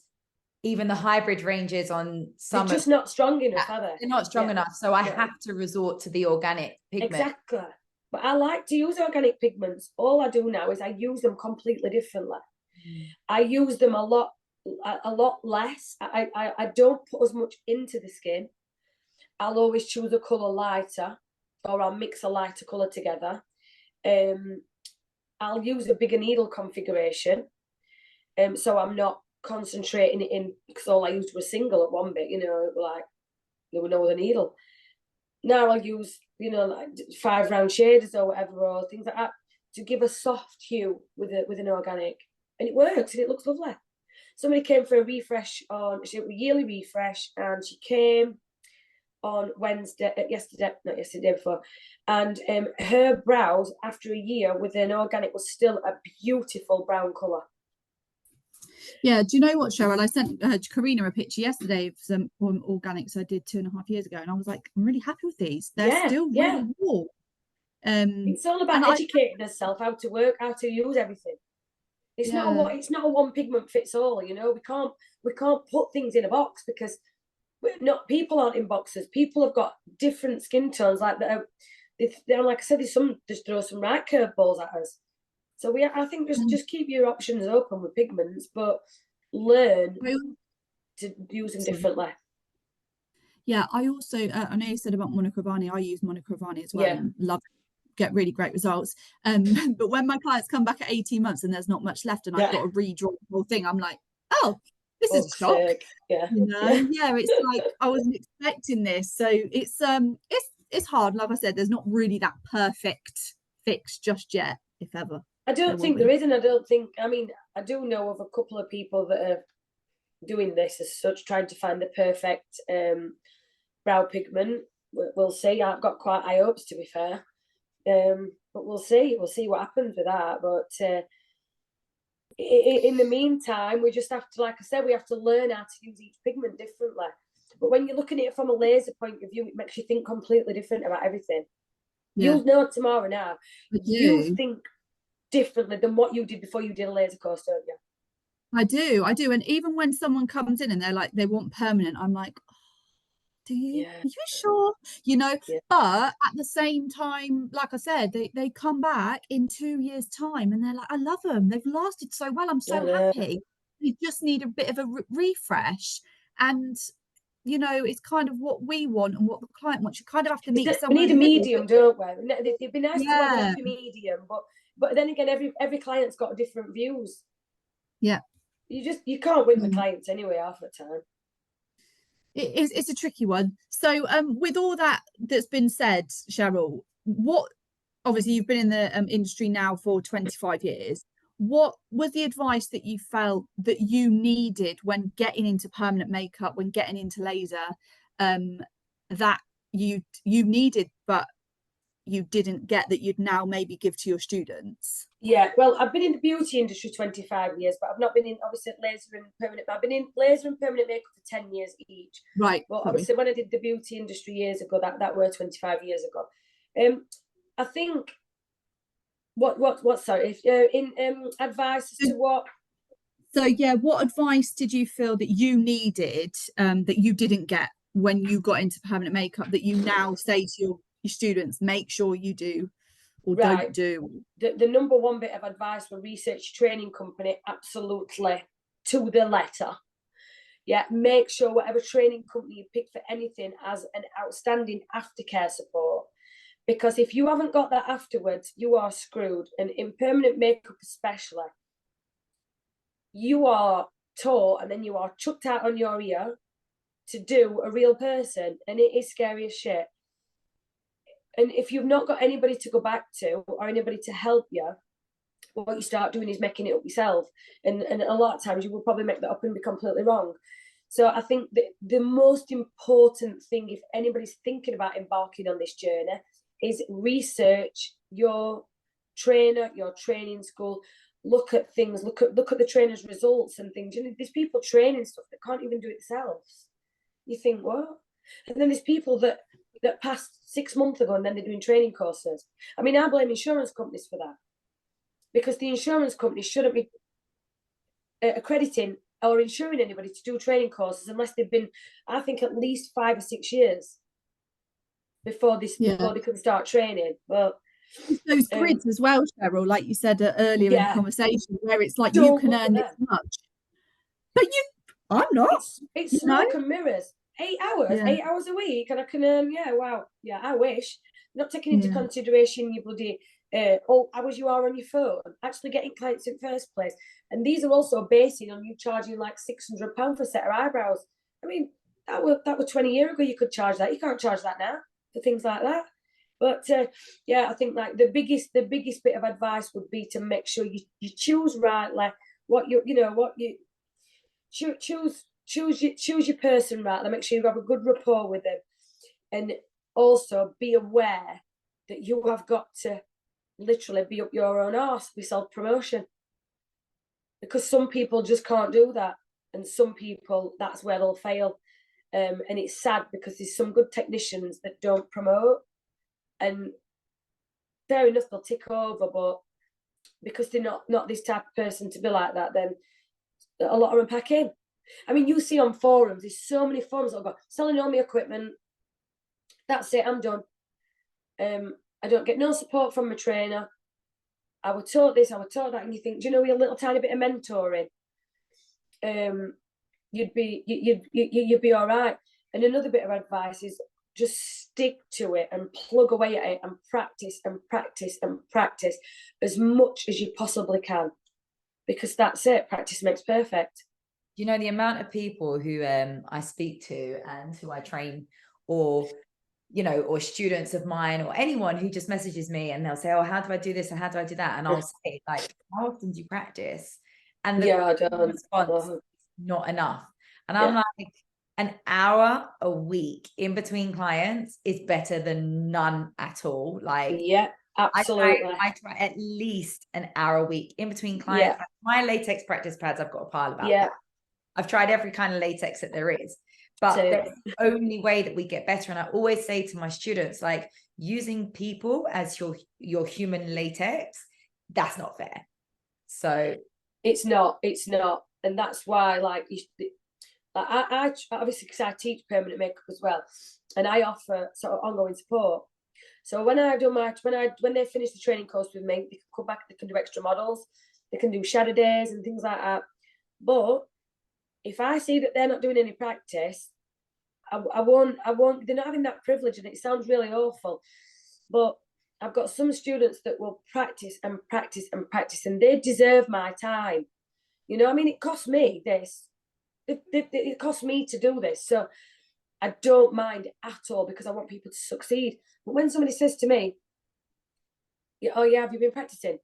even the hybrid ranges on some, they're just not strong enough, are they? They're not strong enough. So I have to resort to the organic pigment. Exactly. But I like to use organic pigments. All I do now is I use them completely differently. I use them a lot less. I don't put as much into the skin. I'll always choose a colour lighter, or I'll mix a lighter colour together. I'll use a bigger needle configuration, so I'm not concentrating it in, because all I used was single at one bit, you know, like there were no other needle. Now I'll use, you know, like 5 round shaders or whatever, or things like that, to give a soft hue with an organic, and it works and it looks lovely. Somebody came for a refresh on yearly refresh, and she came on yesterday before, and her brows after a year with an organic was still a beautiful brown colour. Yeah, do you know what, Cheryl? I sent Karina a picture yesterday of some organics I did 2.5 years ago, and I was like, I'm really happy with these. They're still really warm. It's all about educating herself how to work, how to use everything. It's not a one pigment fits all. You know, we can't put things in a box, because people aren't in boxes. People have got different skin tones. Like like I said, just throw some right curveballs at us. So I think just keep your options open with pigments, but learn to use them differently. Yeah, I also I know you said about monocrovani. I use monocrovani as well, and love it, get really great results. But when my clients come back at 18 months and there's not much left, and I've got to redraw the whole thing, I'm like, oh, this is a shock. Yeah, you know, it's like I wasn't expecting this. So it's hard. Like I said, there's not really that perfect fix just yet, if ever. I don't think there is, and I don't think, I mean, I do know of a couple of people that are doing this as such, trying to find the perfect brow pigment. We'll see. I've got quite high hopes, to be fair, but we'll see what happens with that. But in the meantime, we just have to, like I said, we have to learn how to use each pigment differently. But when you're looking at it from a laser point of view, it makes you think completely different about everything. You'll know tomorrow now. You think differently than what you did before you did a laser course, don't you? I do. And even when someone comes in and they're like, they want permanent, I'm like, oh, do you? Are you sure? You know, but at the same time, like I said, they come back in 2 years' time and they're like, I love them. They've lasted so well. I'm so happy. You just need a bit of a refresh. And you know, it's kind of what we want and what the client wants. You kind of have to meet someone. We need a medium, don't we? It'd be nice to have a happy medium, but then again, every client's got different views. Yeah. You can't win the clients anyway half the time. It's a tricky one. So with all that's been said, Cheryl, what, obviously you've been in the industry now for 25 years. What was the advice that you felt that you needed when getting into permanent makeup, when getting into laser, that you needed but you didn't get, that you'd now maybe give to your students? Yeah, well, I've been in the beauty industry 25 years, but I've not been in, obviously, laser and permanent. I've been in laser and permanent makeup for 10 years each. Right. Well, obviously, when I did the beauty industry years ago, that were 25 years ago. I think advice as to what? So yeah, what advice did you feel that you needed that you didn't get when you got into permanent makeup, that you now say to your students, make sure you do or don't do? The number one bit of advice for research training company, absolutely to the letter. Yeah, make sure whatever training company you pick for anything has an outstanding aftercare support. Because if you haven't got that afterwards, you are screwed. And in permanent makeup especially, you are taught and then you are chucked out on your ear to do a real person. And it is scary as shit. And if you've not got anybody to go back to or anybody to help you, what you start doing is making it up yourself. And a lot of times you will probably make that up and be completely wrong. So I think that the most important thing, if anybody's thinking about embarking on this journey, is research your trainer, your training school. Look at things, look at the trainer's results and things. You know, there's people training stuff that can't even do it themselves. You think, what? And then there's people that passed 6 months ago and then they're doing training courses. I mean, I blame insurance companies for that, because the insurance companies shouldn't be accrediting or insuring anybody to do training courses unless they've been, I think, at least 5 or 6 years before they can start training. Well, those grids as well, Cheryl, like you said earlier in the conversation, where it's like you can earn this much, but I'm not. It's smoke and mirrors. 8 hours, 8 hours a week, and I can earn, I wish. Not taking into consideration your bloody hours you are on your phone, actually getting clients in the first place. And these are also basing on you charging like £600 for a set of eyebrows. I mean, that were 20 years ago you could charge that. You can't charge that now for things like that. But I think like the biggest bit of advice would be to make sure you choose rightly choose your person rightly. Make sure you have a good rapport with them, and also be aware that you have got to literally be up your own arse with self-promotion, because some people just can't do that, and some people, that's where they'll fail. And it's sad, because there's some good technicians that don't promote, and fair enough, they'll tick over, but because they're not this type of person to be like that, then a lot of them pack in. I mean, you see on forums, there's so many forums that go, selling all my equipment, that's it, I'm done. I don't get no support from my trainer. I was taught this, I was taught that, and you think, do you know, with a little tiny bit of mentoring, you'd be all right. And another bit of advice is just stick to it and plug away at it and practice and practice and practice as much as you possibly can, because that's it. Practice makes perfect. You know, the amount of people who I speak to and who I train, or or students of mine, or anyone who just messages me and they'll say, oh, how do I do this and how do I do that? And I'll say, like, how often do you practice? And the response is not enough. And I'm like, an hour a week in between clients is better than none at all. Like, absolutely. I try at least an hour a week in between clients. My latex practice pads, I've got a pile about that. I've tried every kind of latex that there is. But that's the only way that we get better. And I always say to my students, like, using people as your human latex, that's not fair. So it's not. And that's why, like, I obviously, because I teach permanent makeup as well, and I offer sort of ongoing support. So when they finish the training course with me, they can come back, they can do extra models, they can do shadow days and things like that. But if I see that they're not doing any practice, I won't, they're not having that privilege, and it sounds really awful, but I've got some students that will practice and practice and practice, and they deserve my time. You know, I mean, it costs me this. It costs me to do this. So I don't mind at all, because I want people to succeed. But when somebody says to me, oh yeah, have you been practicing?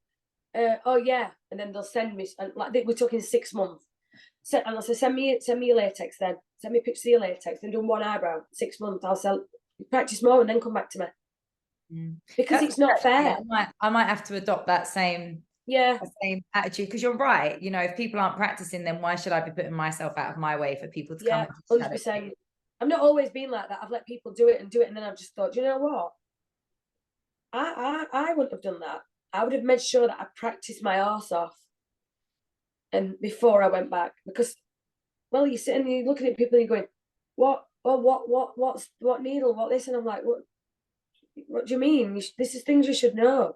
Oh yeah. And then they'll send me, and like we're talking 6 months. And I'll say, send me your latex then. Send me a picture of your latex, then do one eyebrow. 6 months, I'll sell, practice more and then come back to me. Because it's not fair. I might have to adopt that same attitude, because you're right. You know, if people aren't practicing, then why should I be putting myself out of my way for people to come? 100%. I've not always been like that. I've let people do it, and then I've just thought, you know what? I wouldn't have done that. I would have made sure that I practiced my arse off, and before I went back, because, well, you're sitting and you're looking at people and you're going, what needle, what this, and I'm like, what do you mean? This is things you should know.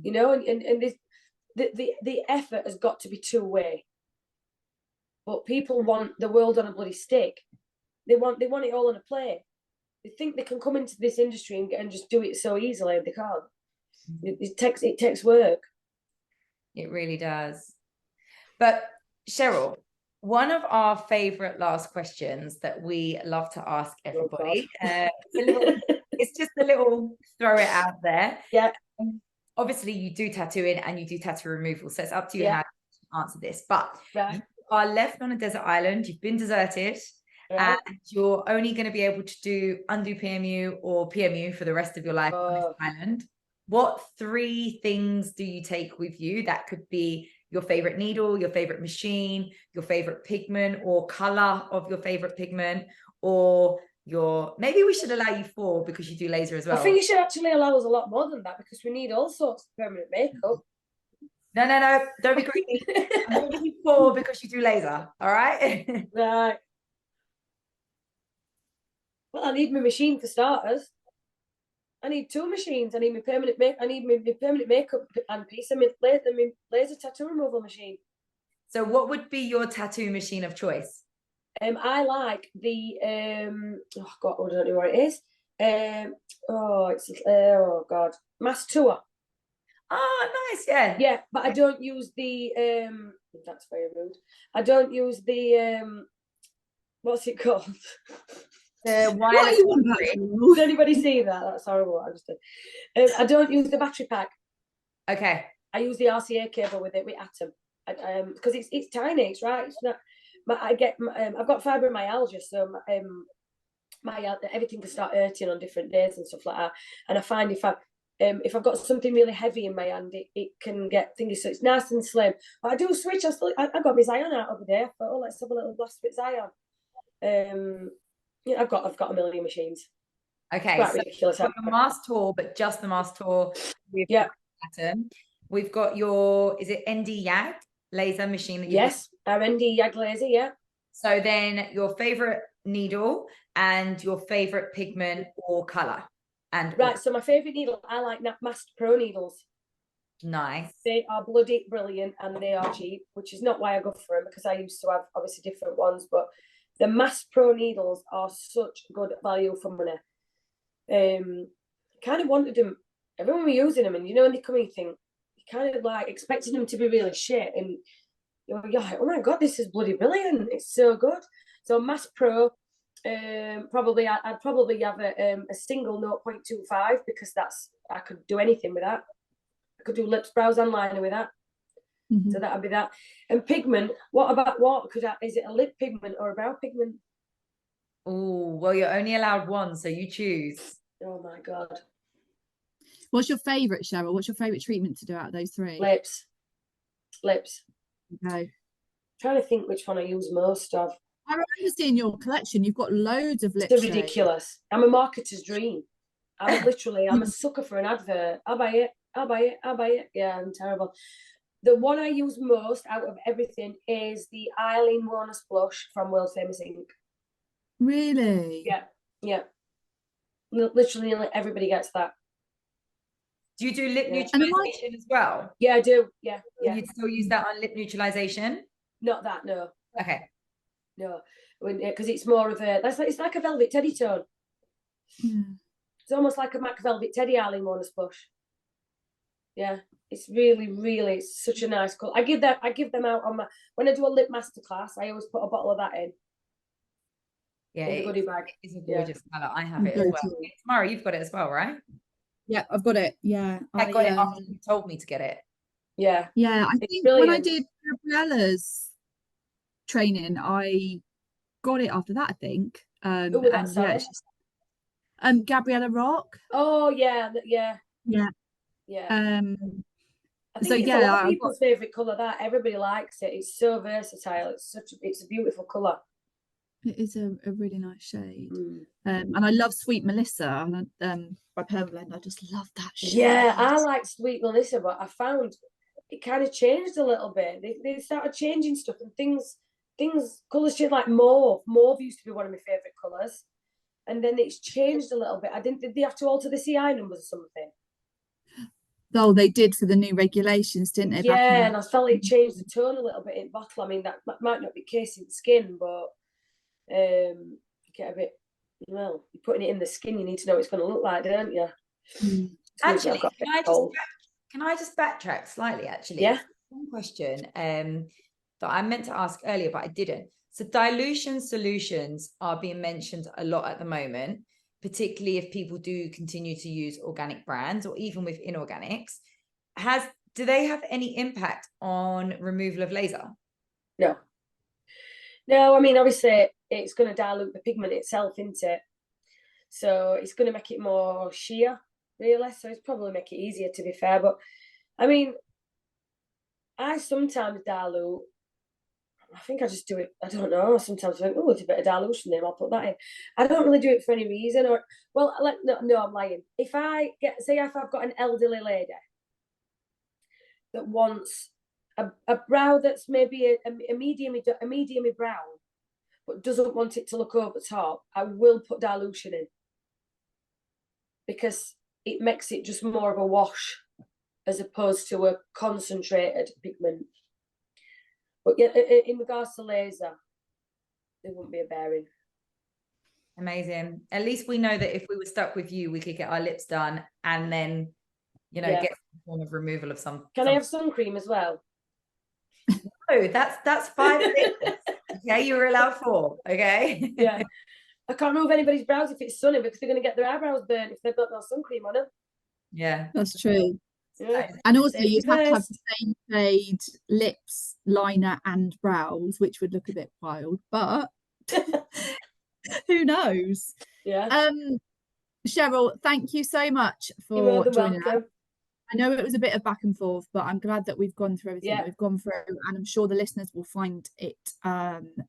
You know, and this, the effort has got to be two-way. But people want the world on a bloody stick. They want it all on a plate. They think they can come into this industry and just do it so easily. They can't. It takes work. It really does. But Cheryl, one of our favorite last questions that we love to ask everybody, it's just a little throw it out there. Yeah. Obviously you do tattooing and you do tattoo removal, so it's up to you how to answer this. But you are left on a desert island, you've been deserted, Right. and you're only going to be able to undo PMU or PMU for the rest of your life on this island, what 3 things do you take with you? That could be your favorite needle, your favorite machine, your favorite pigment or color of your favorite pigment, or maybe we should allow you 4 because you do laser as well. I think you should actually allow us a lot more than that because we need all sorts of permanent makeup. No, don't be greedy. I'm going to give you 4 because you do laser. All right. Right. Well, I need my machine for starters. I need 2 machines. I need my permanent makeup and piece and my laser tattoo removal machine. So what would be your tattoo machine of choice? I like the oh god, I don't know what it is. Mass Tour. Oh, nice, yeah. Yeah, but I don't use the that's very rude. I don't use the what's it called? The wireless battery. Did anybody see that? That's horrible. I just did. I don't use the battery pack. Okay. I use the RCA cable with Atom. Because it's tiny. It's right. It's not. I've got fibromyalgia, so everything can start hurting on different days and stuff like that. And I find if I've got something really heavy in my hand, it can get thingy. So it's nice and slim. But I do switch. I got my Zion out over there. I thought, oh, let's have a little blast with Zion. Yeah, I've got a million machines. Okay, so ridiculous. We've got the Mass Tour, but just the Mass Tour with Atom. We've got your, is it ND YAG laser machine? That Yes, our ND YAG laser, yeah. So then your favorite needle and your favorite pigment or color. Right, so my favorite needle, I like Master Pro needles. Nice. They are bloody brilliant and they are cheap, which is not why I go for them, because I used to have obviously different ones, but the Master Pro needles are such good value for money. Kind of wanted them, everyone were using them, and when they come in, you think, you kind of like expecting them to be really shit, and you're like, oh my god, this is bloody brilliant, it's so good. So Master Pro, I'd probably have a single 0.25 because I could do anything with that. I could do lips, brows, and liner with that. Mm-hmm. So that'd be that. And pigment, is it a lip pigment or a brow pigment? Oh, well, you're only allowed 1, so you choose. Oh my god. What's your favorite, Cheryl? What's your favorite treatment to do out of those 3? Lips. Okay. Trying to think which one I use most of. I remember seeing your collection. You've got loads of lips. It's ridiculous. I'm a marketer's dream. I'm a sucker for an advert. I'll buy it. Yeah, I'm terrible. The one I use most out of everything is the Eileen Warner's blush from World Famous Ink. Really? Yeah. Literally everybody gets that. Do you do lip neutralization as well? Yeah, I do. Yeah. You'd still use that on lip neutralization? Not that, no. Okay. No, because it's more of it's like a velvet teddy tone. It's almost like a MAC velvet teddy Eileen Warner's blush. Yeah, it's really, really, it's such a nice colour. I give them out on when I do a lip masterclass. I always put a bottle of that in. Yeah, in the goodie bag. It's a gorgeous colour. I have it as well. Tamara, you've got it as well, right? Yeah, I've got it. Yeah, I got it after you told me to get it. Yeah, I think brilliant. When I did Gabriella's training, I got it after that, I think. Who was that, sorry? Gabriella Rock. Oh yeah. I think it's a lot of people's favourite colour. That everybody likes it. It's so versatile. It's a beautiful colour. It is a really nice shade. And I love Sweet Melissa by Permablend. I just love that shade. Yeah, I like Sweet Melissa, but I found it kind of changed a little bit. They started changing stuff and things colours changed, like mauve. Mauve used to be one of my favourite colours. And then it's changed a little bit. Did they have to alter the CI numbers or something? Oh, they did for the new regulations, didn't they? Yeah, and I felt it changed the tone a little bit in bottle. I mean, that might not be the case in skin, but you get a bit, well, you're putting it in the skin, you need to know what it's going to look like, don't you? Actually, can I just backtrack slightly, actually? Yeah. One question that I meant to ask earlier, but I didn't. So dilution solutions are being mentioned a lot at the moment, particularly if people do continue to use organic brands or even with inorganics. Do they have any impact on removal of laser? No. No, I mean, obviously, it's going to dilute the pigment itself, isn't it? So it's going to make it more sheer, really. So it's probably make it easier, to be fair. But I mean, I sometimes dilute. I think I just do it. I don't know. Sometimes I think, oh, it's a bit of dilution there. I'll put that in. I don't really do it for any reason. Or, well, no, I'm lying. If I've got an elderly lady that wants a brow that's maybe a medium brown, but doesn't want it to look over top, I will put dilution in, because it makes it just more of a wash as opposed to a concentrated pigment. But yeah, in regards to laser, there wouldn't be a bearing. Amazing. At least we know that if we were stuck with you, we could get our lips done and then, you know, get some form of removal of some. Can I have sun cream as well? No, that's 5 minutes. Okay, you were allowed 4. Okay. Yeah. I can't remove anybody's brows if it's sunny, because they're going to get their eyebrows burnt if they've got no sun cream on them. Yeah, that's true. Yeah. And also you'd have to have the same shade lips, liner and brows, which would look a bit wild, but who knows? Yeah. Cheryl, thank you so much for joining us. I know it was a bit of back and forth, but I'm glad that we've gone through everything that we've gone through, and I'm sure the listeners will find it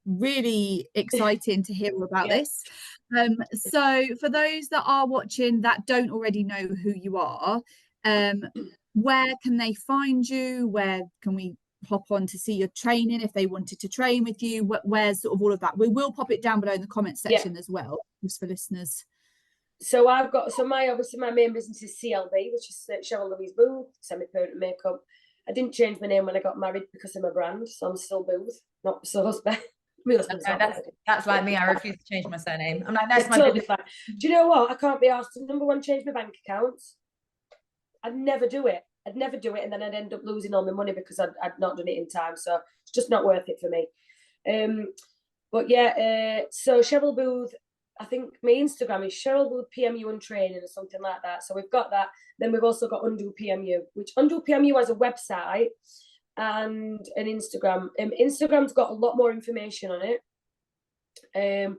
really exciting to hear about this. So for those that are watching that don't already know who you are, where can they find you? Where can we hop on to see your training if they wanted to train with you? Where's sort of all of that? We will pop it down below in the comment section as well, just for listeners. So my main business is CLB, which is Cheryl Booth, semi-permanent makeup. I didn't change my name when I got married because of my brand, so I'm still Booth, not so husband. That's like me. I refuse to change my surname. I'm like, that's my totally fine. Do you know what? I can't be asked to, number one, change my bank accounts. I'd never do it, and then I'd end up losing all my money because I'd not done it in time. So it's just not worth it for me. But yeah, so Cheryl Booth. I think my Instagram is Cheryl Booth PMU and training or something like that. So we've got that. Then we've also got Undo PMU, which Undo PMU has a website and an Instagram. Instagram's got a lot more information on it. And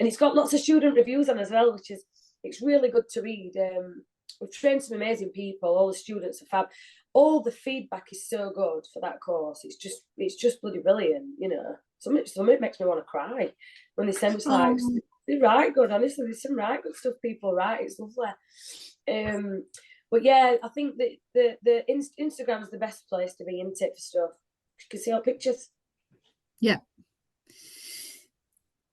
it's got lots of student reviews on as well, which is, it's really good to read. We've trained some amazing people. All the students are fab. All the feedback is so good for that course. It's just bloody brilliant, you know. Some it makes me want to cry when they send us like, they write good, honestly. There's some right good stuff people write. It's lovely. But yeah, I think that the Instagram is the best place to be into it for stuff. You can see our pictures. Yeah.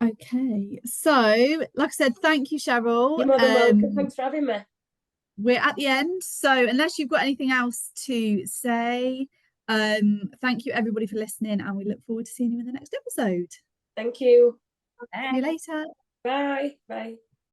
Okay, so like I said, thank you, Cheryl. You're more than welcome. Thanks for having me. We're at the end, so unless you've got anything else to say, thank you everybody for listening, and we look forward to seeing you in the next episode. Thank you. See you later. Bye.